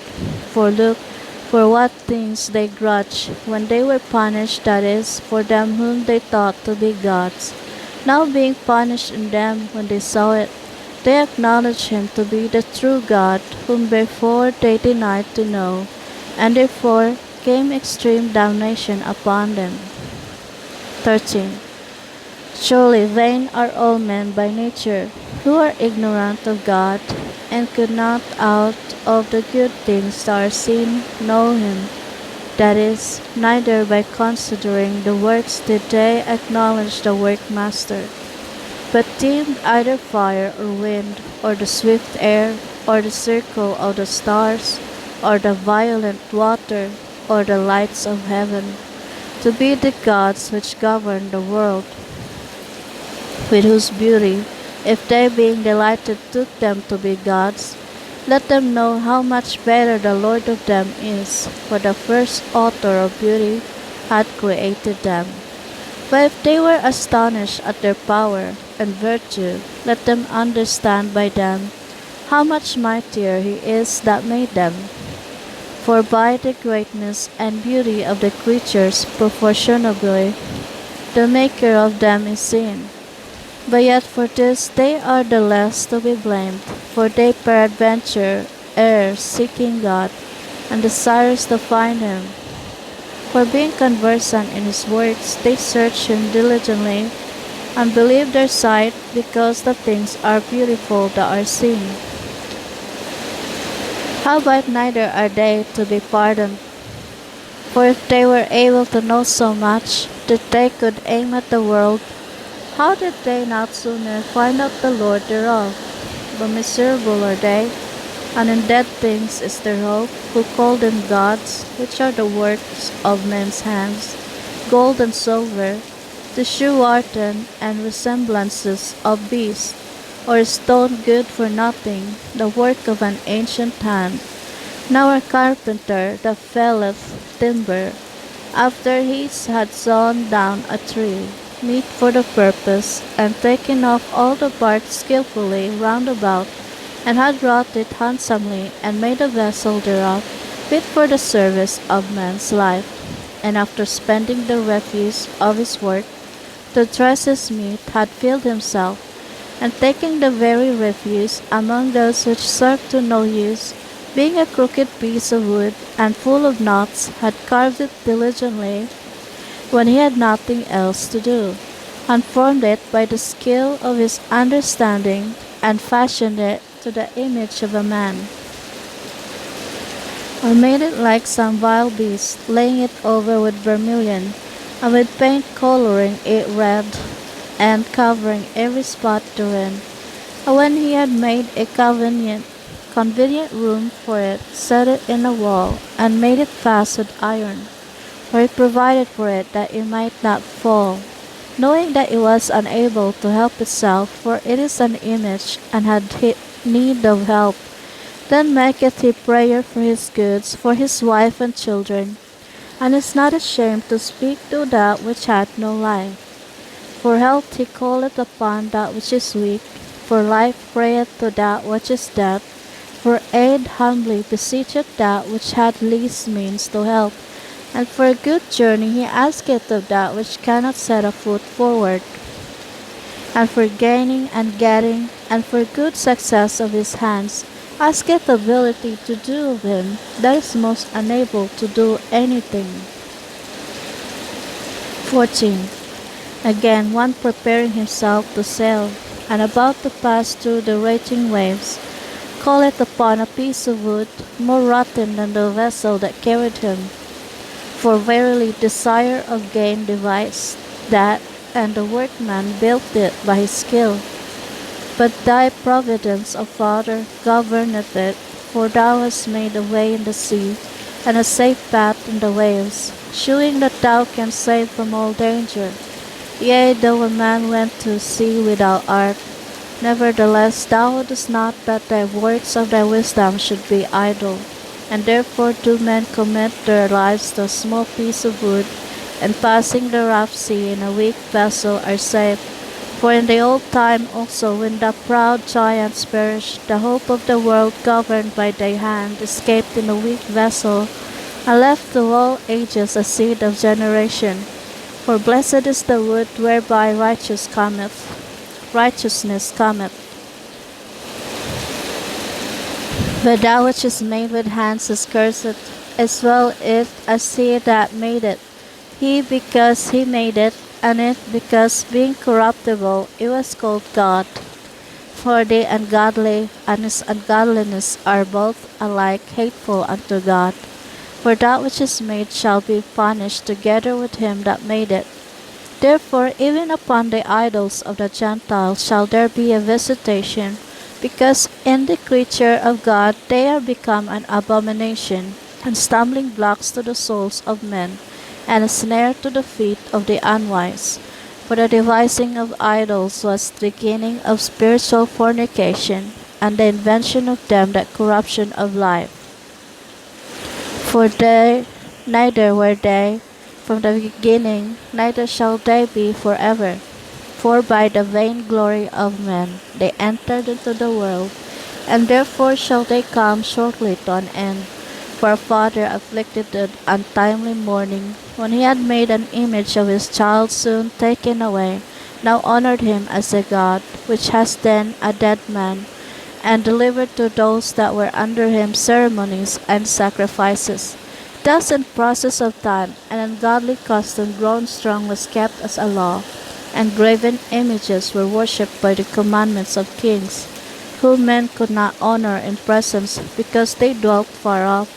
For look, For what things they grudge when they were punished, that is, for them whom they thought to be gods. Now being punished in them when they saw it, they acknowledged him to be the true God, whom before they denied to know, and therefore came extreme damnation upon them. 13. Surely vain are all men by nature, who are ignorant of God, and could not out of the good things that are seen know him. That is, neither by considering the works did they acknowledge the workmaster, but deemed either fire or wind, or the swift air, or the circle of the stars, or the violent water, or the lights of heaven, to be the gods which govern the world, with whose beauty, if they being delighted took them to be gods, let them know how much better the Lord of them is, for the first author of beauty had created them. But if they were astonished at their power and virtue, let them understand by them how much mightier he is that made them. For by the greatness and beauty of the creatures proportionably, the maker of them is seen. But yet for this they are the less to be blamed, for they peradventure err, seeking God, and desirous to find him. For being conversant in his works, they search him diligently, and believe their sight, because the things are beautiful that are seen. Howbeit neither are they to be pardoned. For if they were able to know so much, that they could aim at the world, how did they not sooner find out the Lord thereof? But miserable are they, and in dead things is their hope, who call them gods, which are the works of men's hands, gold and silver, the shew wharton and resemblances of beasts, or a stone good for nothing, the work of an ancient hand. Now a carpenter that felleth timber, after he had sawn down a tree, meet for the purpose, and taken off all the bark skillfully round about, and had wrought it handsomely, and made a vessel thereof, fit for the service of man's life. And after spending the refuse of his work, to dress his meat, had filled himself, and taking the very refuse among those which served to no use, being a crooked piece of wood, and full of knots, had carved it diligently, when he had nothing else to do, and formed it by the skill of his understanding, and fashioned it to the image of a man, or made it like some vile beast, laying it over with vermilion, and with paint coloring it red, and covering every spot therein. And when he had made a convenient room for it, set it in a wall, and made it fast with iron, for he provided for it that it might not fall, knowing that it was unable to help itself, for it is an image, and had need of help. Then maketh he prayer for his goods, for his wife and children, and is not ashamed to speak to that which hath no life. For health he calleth upon that which is weak, for life prayeth to that which is dead, for aid humbly beseecheth that which hath least means to help, and for a good journey he asketh of that which cannot set a foot forward, and for gaining and getting, and for good success of his hands, asketh ability to do of him that is most unable to do anything. 14. Again, one preparing himself to sail, and about to pass through the raging waves, calleth upon a piece of wood more rotten than the vessel that carried him. For verily desire of gain devised that, and the workman built it by his skill. But thy providence, O Father, governeth it, for thou hast made a way in the sea, and a safe path in the waves, shewing that thou canst save from all danger. Yea, though a man went to sea without art, nevertheless thou wouldest not that thy works of thy wisdom should be idle. And therefore do men commit their lives to a small piece of wood, and passing the rough sea in a weak vessel are safe. For in the old time also, when the proud giants perished, the hope of the world governed by thy hand escaped in a weak vessel, and left to all ages a seed of generation. For blessed is the wood whereby righteousness cometh. But that which is made with hands is cursed, as well it as he that made it. He because he made it, and it because being corruptible it was called God. For the ungodly and his ungodliness are both alike hateful unto God. For that which is made shall be punished together with him that made it. Therefore even upon the idols of the Gentiles shall there be a visitation, because in the creature of God they are become an abomination, and stumbling blocks to the souls of men, and a snare to the feet of the unwise. For the devising of idols was the beginning of spiritual fornication, and the invention of them that corruption of life. For they neither were they from the beginning, neither shall they be forever. For by the vainglory of men they entered into the world, and therefore shall they come shortly to an end. For a father afflicted with untimely mourning, when he had made an image of his child soon taken away, now honored him as a God, which has then a dead man, and delivered to those that were under him ceremonies and sacrifices. Thus in process of time, an ungodly custom grown strong was kept as a law, and graven images were worshipped by the commandments of kings, whom men could not honor in presence because they dwelt far off.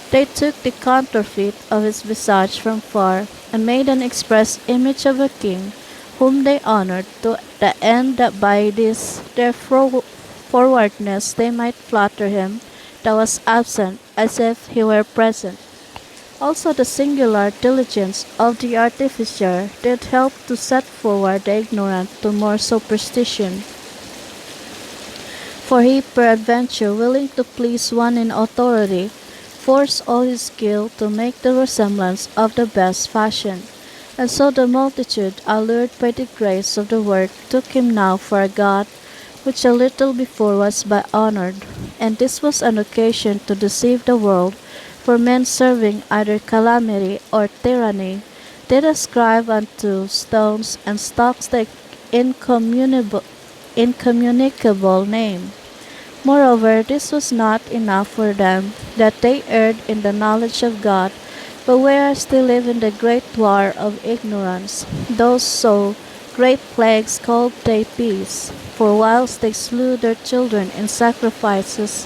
They took the counterfeit of his visage from far, and made an express image of a king, whom they honored, to the end that by this their forwardness they might flatter him that was absent, as if he were present. Also the singular diligence of the artificer did help to set forward the ignorant to more superstition. For he peradventure, willing to please one in authority, forced all his skill to make the resemblance of the best fashion. And so the multitude, allured by the grace of the work, took him now for a god, which a little before was but honored. And this was an occasion to deceive the world, for men serving either calamity or tyranny did ascribe unto stones and stocks the incommunicable name. Moreover, this was not enough for them, that they erred in the knowledge of God, but whereas they live in the great war of ignorance, those so great plagues called they peace. For whilst they slew their children in sacrifices,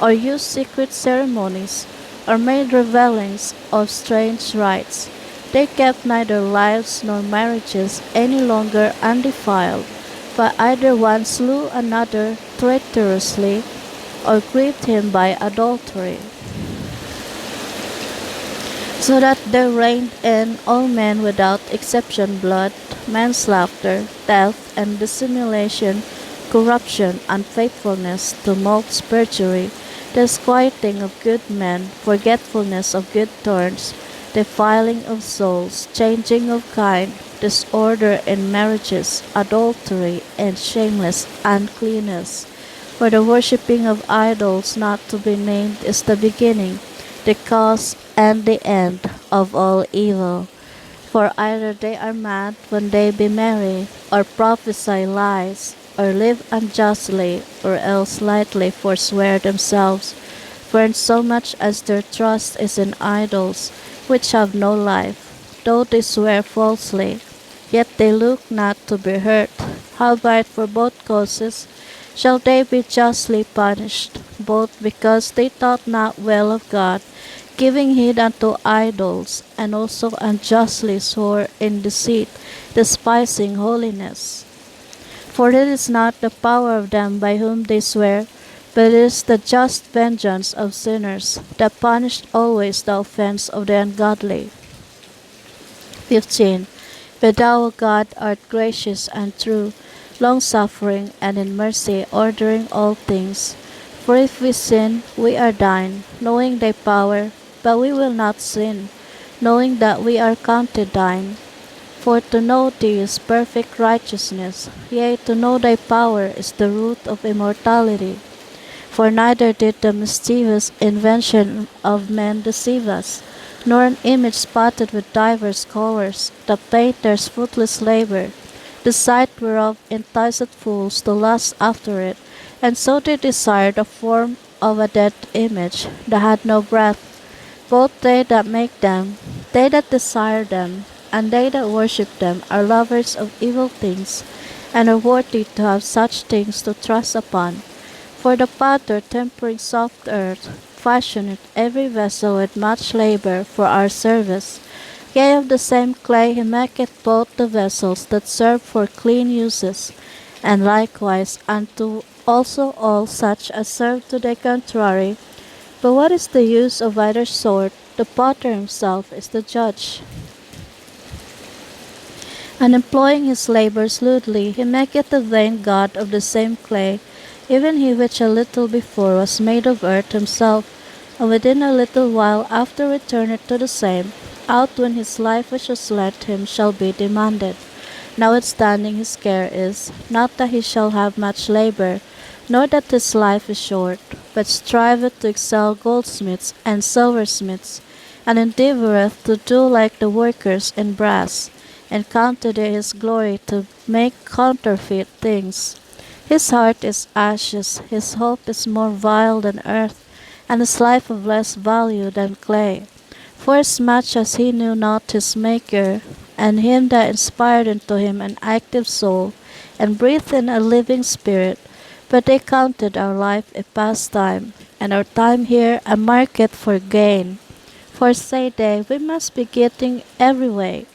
or used secret ceremonies, or made revelings of strange rites, they kept neither lives nor marriages any longer undefiled, but either one slew another traitorously, or grieved him by adultery. So that there reigned in all men without exception blood, manslaughter, theft, and dissimulation, corruption, unfaithfulness, tumults, perjury, disquieting of good men, forgetfulness of good turns, defiling of souls, changing of kind, disorder in marriages, adultery, and shameless uncleanness. For the worshipping of idols not to be named is the beginning, the cause, and the end of all evil. For either they are mad when they be merry, or prophesy lies, or live unjustly, or else lightly forswear themselves. For insomuch as their trust is in idols, which have no life, though they swear falsely, yet they look not to be hurt. Howbeit for both causes shall they be justly punished, both because they thought not well of God, giving heed unto idols, and also unjustly swore in deceit, despising holiness. For it is not the power of them by whom they swear, but it is the just vengeance of sinners, that punished always the offense of the ungodly. 15. But thou, O God, art gracious and true, long-suffering, and in mercy, ordering all things. For if we sin, we are thine, knowing thy power, but we will not sin, knowing that we are counted thine. For to know thee is perfect righteousness, yea, to know thy power is the root of immortality. For neither did the mischievous invention of men deceive us, nor an image spotted with divers colours, the painter's fruitless labour, the sight whereof enticeth fools to lust after it, and so they desire the form of a dead image that had no breath. Both they that make them, they that desire them, and they that worship them are lovers of evil things, and are worthy to have such things to trust upon. For the potter tempering soft earth fashioneth every vessel with much labour for our service. Yea, of the same clay he maketh both the vessels that serve for clean uses, and likewise unto also all such as serve to the contrary. But what is the use of either sort? The potter himself is the judge. And employing his labours lewdly, he maketh a vain god of the same clay, even he which a little before was made of earth himself, and within a little while after returneth to the same, out when his life which was lent him shall be demanded. Notwithstanding his care is, not that he shall have much labour, nor that his life is short, but striveth to excel goldsmiths and silversmiths, and endeavoureth to do like the workers in brass, and counted it his glory to make counterfeit things. His heart is ashes, his hope is more vile than earth, and his life of less value than clay. Forasmuch as he knew not his Maker, and him that inspired into him an active soul, and breathed in a living spirit, but they counted our life a pastime, and our time here a market for gain. For say they, we must be getting every way,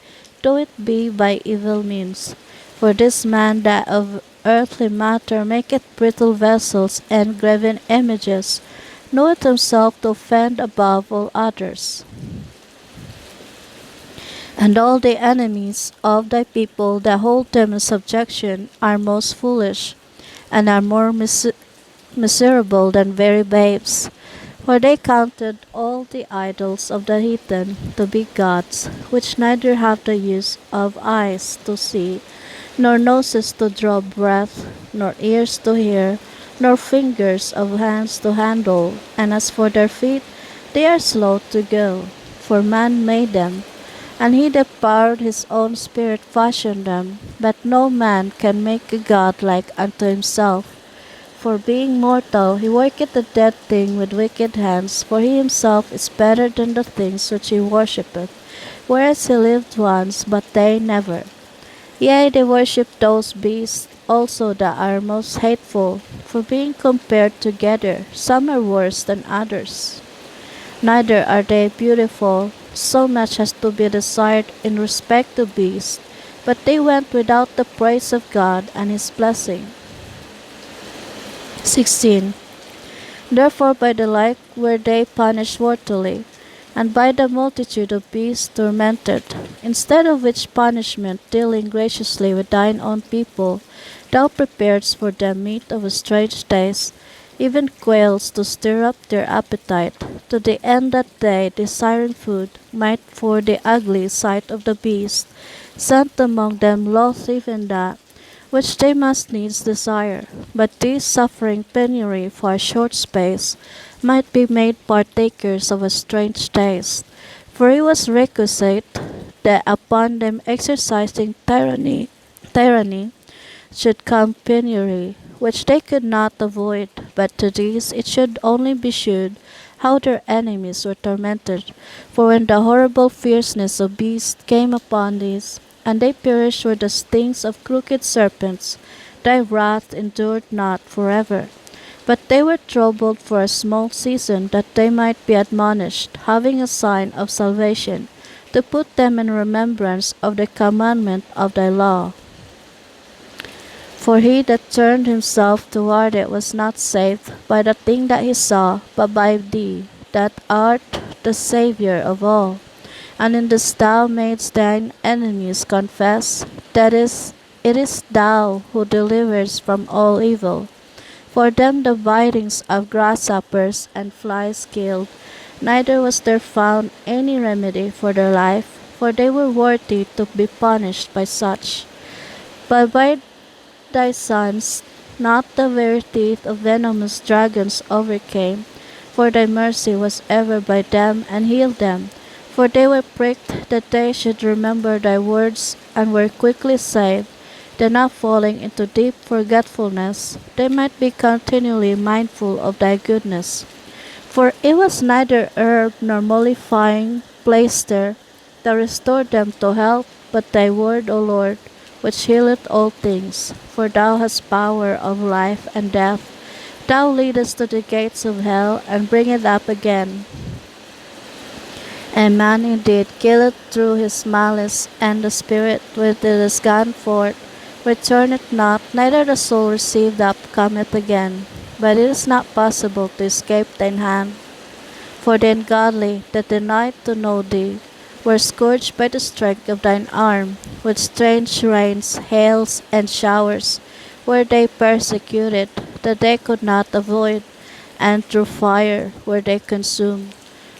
though it be by evil means. For this man that of earthly matter maketh brittle vessels and graven images, knoweth himself to offend above all others. And all the enemies of thy people that hold them in subjection are most foolish, and are more miserable than very babes. For they counted all the idols of the heathen to be gods, which neither have the use of eyes to see, nor noses to draw breath, nor ears to hear, nor fingers of hands to handle. And as for their feet, they are slow to go, for man made them, and he that powered his own spirit fashioned them. But no man can make a god like unto himself. For being mortal, he worketh a dead thing with wicked hands, for he himself is better than the things which he worshippeth, whereas he lived once, but they never. Yea, they worship those beasts also that are most hateful, for being compared together, some are worse than others. Neither are they beautiful, so much as to be desired in respect to beasts, but they went without the praise of God and his blessing. 16. Therefore by the like were they punished worthily, and by the multitude of beasts tormented. Instead of which punishment, dealing graciously with thine own people, thou preparedst for them meat of a strange taste, even quails to stir up their appetite, to the end that they, desiring food, might for the ugly sight of the beast, sent among them loath even that, which they must needs desire. But these, suffering penury for a short space, might be made partakers of a strange taste. For it was requisite that upon them exercising tyranny should come penury, which they could not avoid, but to these it should only be shewed how their enemies were tormented. For when the horrible fierceness of beasts came upon these, and they perished with the stings of crooked serpents, thy wrath endured not forever. But they were troubled for a small season, that they might be admonished, having a sign of salvation, to put them in remembrance of the commandment of thy law. For he that turned himself toward it was not saved by the thing that he saw, but by thee, that art the Saviour of all. And in this thou madest thine enemies confess, that it is thou who deliverest from all evil. For them the bitings of grasshoppers and flies killed, neither was there found any remedy for their life, for they were worthy to be punished by such. But by thy sons not the very teeth of venomous dragons overcame, for thy mercy was ever by them and healed them. For they were pricked that they should remember thy words and were quickly saved, that not falling into deep forgetfulness, they might be continually mindful of thy goodness. For it was neither herb nor mollifying plaister that restored them to health, but thy word, O Lord, which healeth all things. For thou hast power of life and death. Thou leadest to the gates of hell, and bringeth up again. And man indeed killeth through his malice, and the spirit, when it is gone forth, returneth not, neither the soul received up cometh again. But it is not possible to escape thine hand. For the ungodly that denied to know thee were scourged by the strength of thine arm. With strange rains, hails, and showers were they persecuted, that they could not avoid, and through fire were they consumed.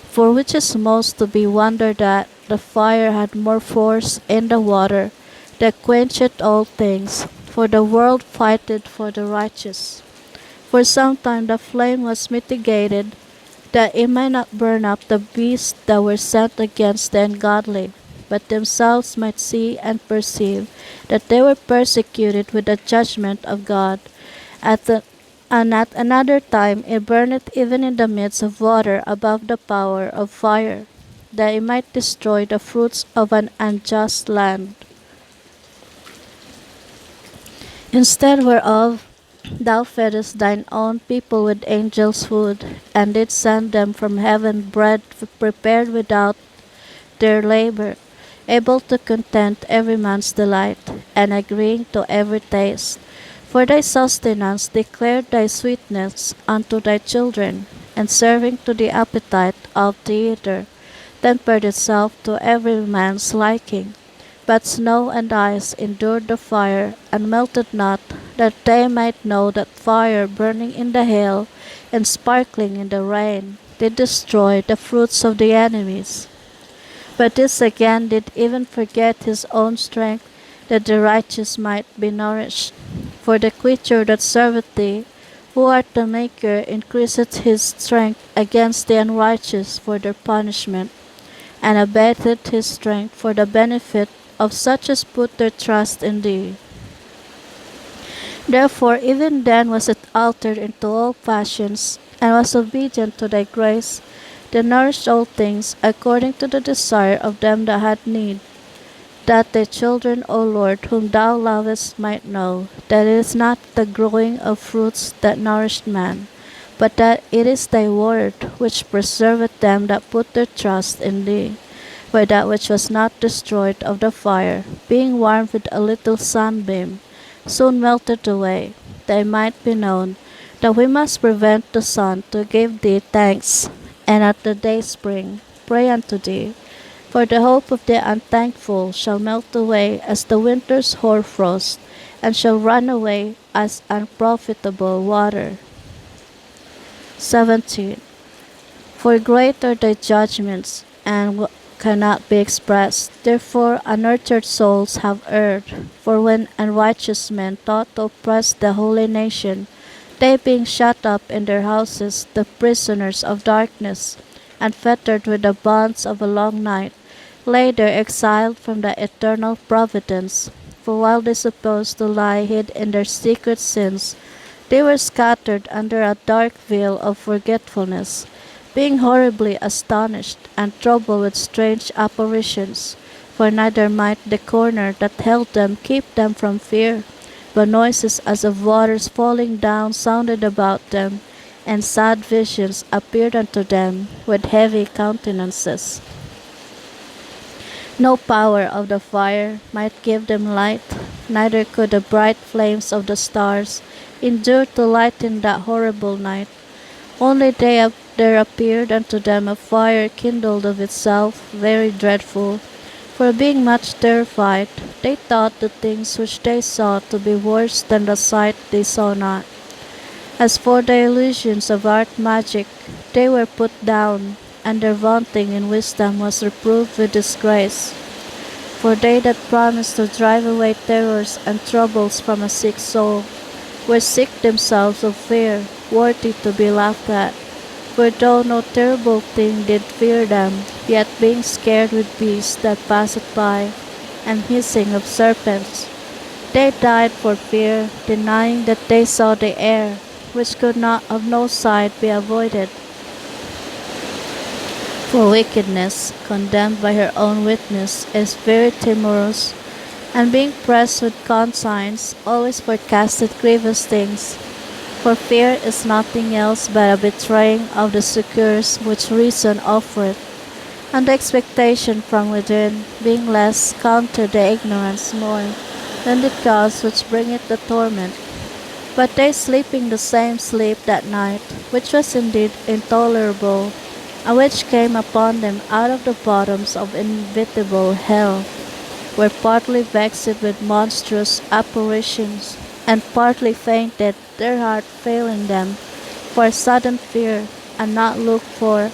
For which is most to be wondered at, the fire had more force in the water, that quencheth all things, for the world fighteth for the righteous. For some time the flame was mitigated, that it might not burn up the beasts that were sent against the ungodly, but themselves might see and perceive that they were persecuted with the judgment of God. And at another time it burneth even in the midst of water above the power of fire, that it might destroy the fruits of an unjust land. Instead whereof thou feddest thine own people with angels' food, and didst send them from heaven bread prepared without their labor, able to content every man's delight, and agreeing to every taste. For thy sustenance declared thy sweetness unto thy children, and serving to the appetite of the eater, tempered itself to every man's liking. But snow and ice endured the fire, and melted not, that they might know that fire burning in the hail, and sparkling in the rain, did destroy the fruits of the enemies. But this again did even forget his own strength, that the righteous might be nourished. For the creature that serveth thee, who art the Maker, increaseth his strength against the unrighteous for their punishment, and abated his strength for the benefit of such as put their trust in thee. Therefore even then was it altered into all passions, and was obedient to thy grace, that nourished all things according to the desire of them that had need, that thy children, O Lord, whom thou lovest, might know that it is not the growing of fruits that nourished man, but that it is thy word which preserveth them that put their trust in thee. By that which was not destroyed of the fire, being warmed with a little sunbeam, soon melted away, that it might be known that we must prevent the sun to give thee thanks, and at the dayspring pray unto thee. For the hope of the unthankful shall melt away as the winter's hoarfrost, and shall run away as unprofitable water. 17. For great are thy judgments, and cannot be expressed. Therefore unnurtured souls have erred. For when unrighteous men thought to oppress the holy nation, they being shut up in their houses, the prisoners of darkness, and fettered with the bonds of a long night, lay there exiled from the eternal providence. For while they supposed to lie hid in their secret sins, they were scattered under a dark veil of forgetfulness, being horribly astonished, and troubled with strange apparitions. For neither might the corner that held them keep them from fear, but noises as of waters falling down sounded about them, and sad visions appeared unto them with heavy countenances. No power of the fire might give them light, neither could the bright flames of the stars endure to lighten that horrible night. Only there appeared unto them a fire kindled of itself, very dreadful. For being much terrified, they thought the things which they saw to be worse than the sight they saw not. As for the illusions of art magic, they were put down, and their vaunting in wisdom was reproved with disgrace. For they that promised to drive away terrors and troubles from a sick soul, were sick themselves of fear, worthy to be laughed at. For though no terrible thing did fear them, yet being scared with beasts that passed by, and hissing of serpents, they died for fear, denying that they saw the air, which could not of no side be avoided. For wickedness, condemned by her own witness, is very timorous, and being pressed with conscience, always forecasteth grievous things. For fear is nothing else but a betraying of the succours which reason offereth, and the expectation from within, being less, counter the ignorance more than the cause which bringeth the torment. But they sleeping the same sleep that night, which was indeed intolerable, and which came upon them out of the bottoms of inevitable hell, were partly vexed with monstrous apparitions, and partly fainted, their heart failing them, for sudden fear, and not looked for,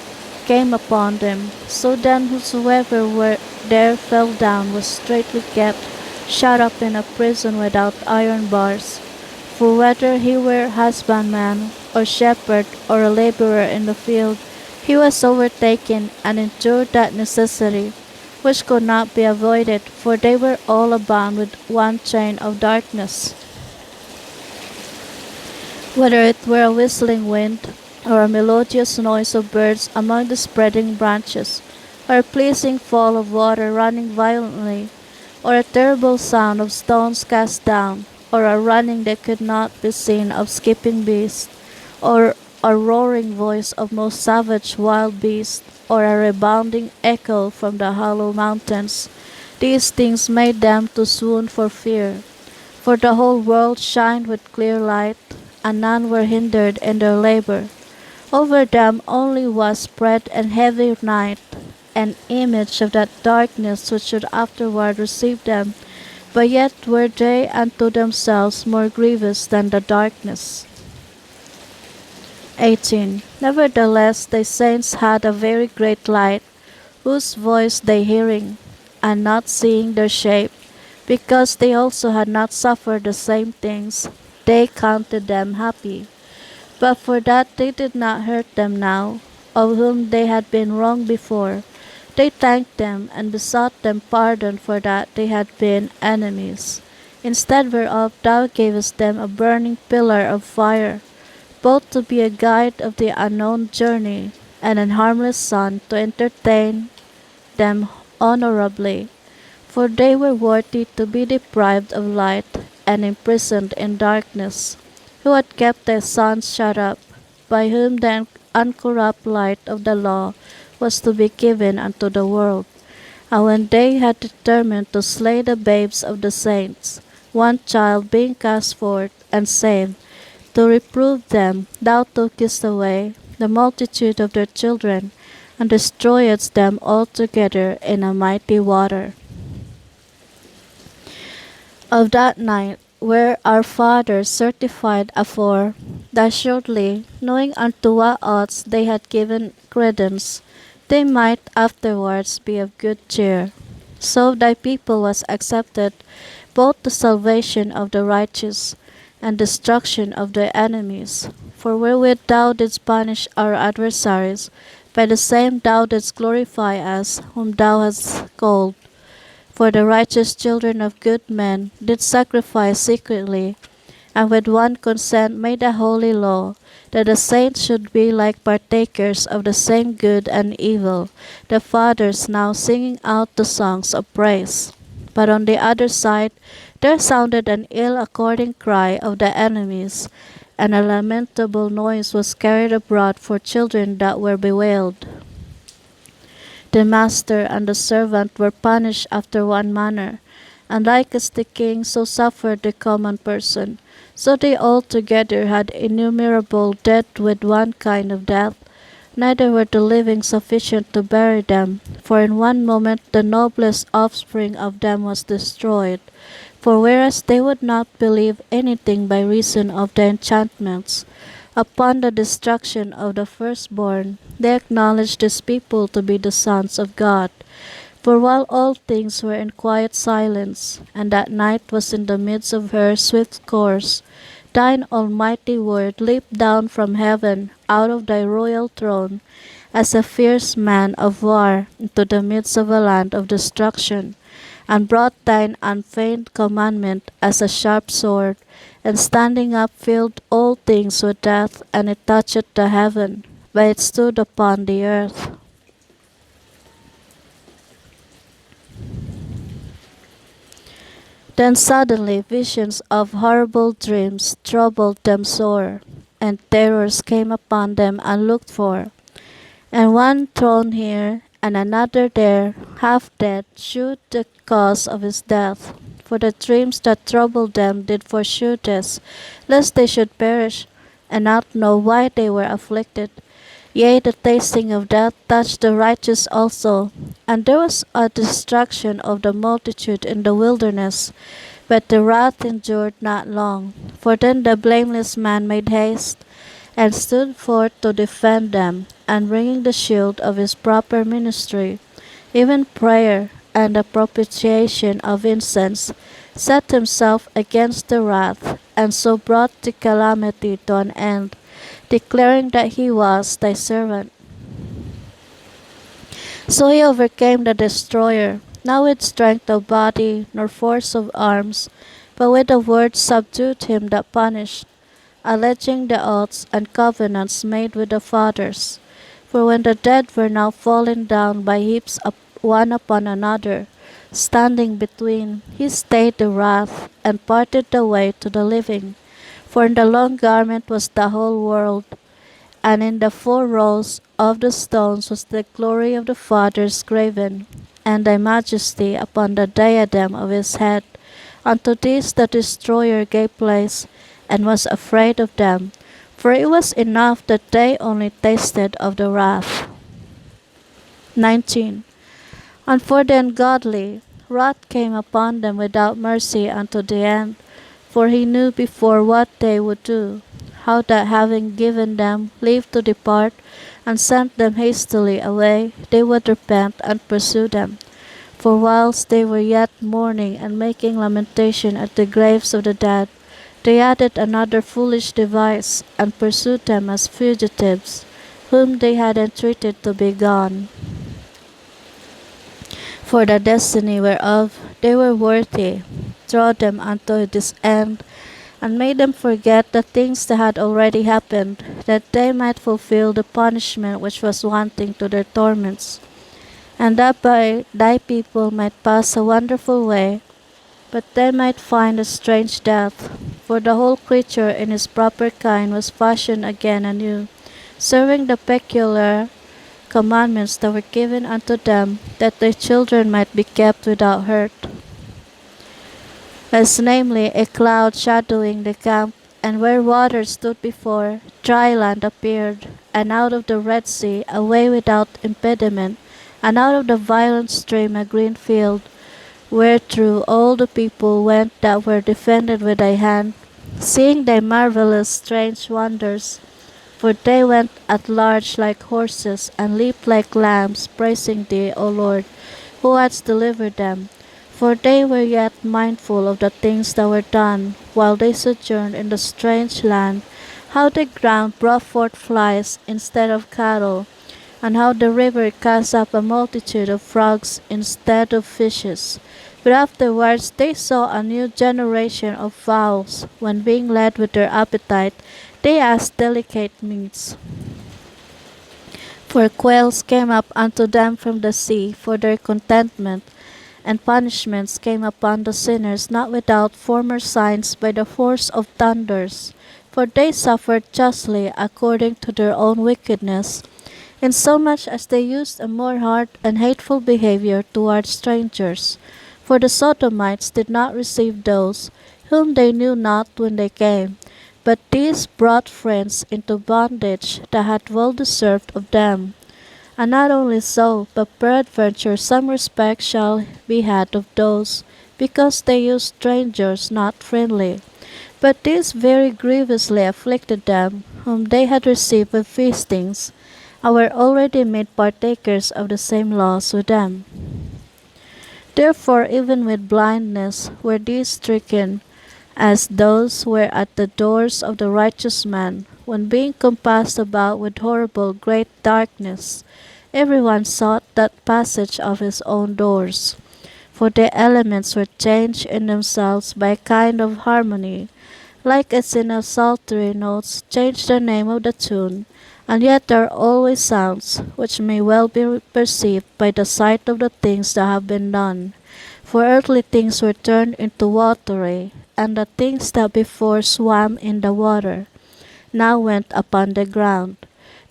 came upon them. So then whosoever were there fell down was straitly kept, shut up in a prison without iron bars. For whether he were husbandman, or shepherd, or a laborer in the field, he was overtaken, and endured that necessity, which could not be avoided, for they were all bound with one chain of darkness. Whether it were a whistling wind, or a melodious noise of birds among the spreading branches, or a pleasing fall of water running violently, or a terrible sound of stones cast down, or a running that could not be seen of skipping beasts, or a roaring voice of most savage wild beasts, or a rebounding echo from the hollow mountains, these things made them to swoon for fear. For the whole world shined with clear light, and none were hindered in their labor. Over them only was spread an heavy night, an image of that darkness which should afterward receive them, but yet were they unto themselves more grievous than the darkness. 18. Nevertheless the saints had a very great light, whose voice they hearing, and not seeing their shape, because they also had not suffered the same things, they counted them happy. But for that they did not hurt them now, of whom they had been wronged before, they thanked them, and besought them pardon for that they had been enemies. Instead whereof thou gavest them a burning pillar of fire, both to be a guide of the unknown journey, and an harmless sun to entertain them honorably. For they were worthy to be deprived of light, and imprisoned in darkness, who had kept their sons shut up, by whom the uncorrupt light of the law was to be given unto the world. And when they had determined to slay the babes of the saints, one child being cast forth and saved, to reprove them, thou tookest away the multitude of their children, and destroyedst them altogether in a mighty water. Of that night were our fathers certified afore, that shortly, knowing unto what odds they had given credence, they might afterwards be of good cheer. So thy people was accepted, both the salvation of the righteous, and destruction of their enemies. For wherewith thou didst punish our adversaries, by the same thou didst glorify us, whom thou hast called. For the righteous children of good men did sacrifice secretly, and with one consent made a holy law, that the saints should be like partakers of the same good and evil, the fathers now singing out the songs of praise. But on the other side there sounded an ill-according cry of the enemies, and a lamentable noise was carried abroad for children that were bewailed. The master and the servant were punished after one manner, and like as the king, so suffered the common person. So they all together had innumerable dead with one kind of death, neither were the living sufficient to bury them, for in one moment the noblest offspring of them was destroyed. For whereas they would not believe anything by reason of the enchantments, upon the destruction of the firstborn, they acknowledged these people to be the sons of God. For while all things were in quiet silence, and that night was in the midst of her swift course, thine almighty word leaped down from heaven out of thy royal throne as a fierce man of war into the midst of a land of destruction, and brought thine unfeigned commandment as a sharp sword, and standing up filled all things with death, and it touched the heaven, but it stood upon the earth. Then suddenly visions of horrible dreams troubled them sore, and terrors came upon them unlooked for. And one thrown here, and another there, half dead, shewed the cause of his death. For the dreams that troubled them did foreshew this, lest they should perish, and not know why they were afflicted. Yea, the tasting of death touched the righteous also. And there was a destruction of the multitude in the wilderness, but the wrath endured not long. For then the blameless man made haste, and stood forth to defend them, and bringing the shield of his proper ministry, even prayer and the propitiation of incense, set himself against the wrath, and so brought the calamity to an end, declaring that he was thy servant. So he overcame the destroyer, not with strength of body nor force of arms, but with a word subdued him that punished, alleging the oaths and covenants made with the fathers. For when the dead were now fallen down by heaps one upon another, standing between, he stayed the wrath, and parted the way to the living. For in the long garment was the whole world, and in the 4 rows of the stones was the glory of the fathers graven, and thy majesty upon the diadem of his head. Unto these the destroyer gave place, and was afraid of them, for it was enough that they only tasted of the wrath. 19. And for the ungodly, wrath came upon them without mercy unto the end, for he knew before what they would do, how that having given them leave to depart, and sent them hastily away, they would repent and pursue them. For whilst they were yet mourning and making lamentation at the graves of the dead, they added another foolish device, and pursued them as fugitives, whom they had entreated to be gone. For the destiny whereof they were worthy, draw them unto this end, and made them forget the things that had already happened, that they might fulfill the punishment which was wanting to their torments, and that by thy people might pass a wonderful way, but they might find a strange death. For the whole creature in his proper kind was fashioned again anew, serving the peculiar commandments that were given unto them, that their children might be kept without hurt. As namely a cloud shadowing the camp, and where water stood before, dry land appeared, and out of the Red Sea a way without impediment, and out of the violent stream a green field, wherethrough all the people went that were defended with thy hand, seeing thy marvelous strange wonders. For they went at large like horses, and leaped like lambs, praising thee, O Lord, who hadst delivered them. For they were yet mindful of the things that were done, while they sojourned in the strange land, how the ground brought forth flies instead of cattle, and how the river cast up a multitude of frogs instead of fishes. But afterwards they saw a new generation of fowls, when being led with their appetite, they asked delicate meats. For quails came up unto them from the sea for their contentment, and punishments came upon the sinners not without former signs by the force of thunders. For they suffered justly according to their own wickedness, insomuch as they used a more hard and hateful behavior toward strangers. For the Sodomites did not receive those whom they knew not when they came, but these brought friends into bondage that had well deserved of them. And not only so, but peradventure some respect shall be had of those, because they used strangers not friendly. But these very grievously afflicted them, whom they had received with feastings, and were already made partakers of the same laws with them. Therefore even with blindness were these stricken, as those were at the doors of the righteous man, when being compassed about with horrible great darkness, everyone sought that passage of his own doors. For the elements were changed in themselves by a kind of harmony, like as in a psaltery notes change the name of the tune, and yet there are always sounds which may well be perceived by the sight of the things that have been done. For earthly things were turned into watery, and the things that before swam in the water now went upon the ground.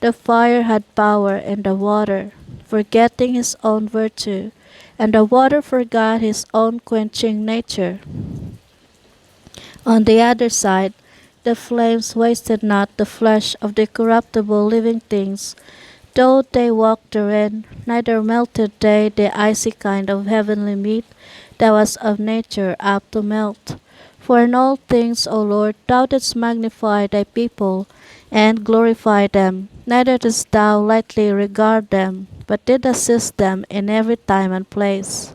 The fire had power in the water, forgetting his own virtue, and the water forgot his own quenching nature. On the other side, the flames wasted not the flesh of the corruptible living things, though they walked therein, neither melted they the icy kind of heavenly meat that was of nature apt to melt. For in all things, O Lord, thou didst magnify thy people, and glorify them, neither didst thou lightly regard them, but did assist them in every time and place.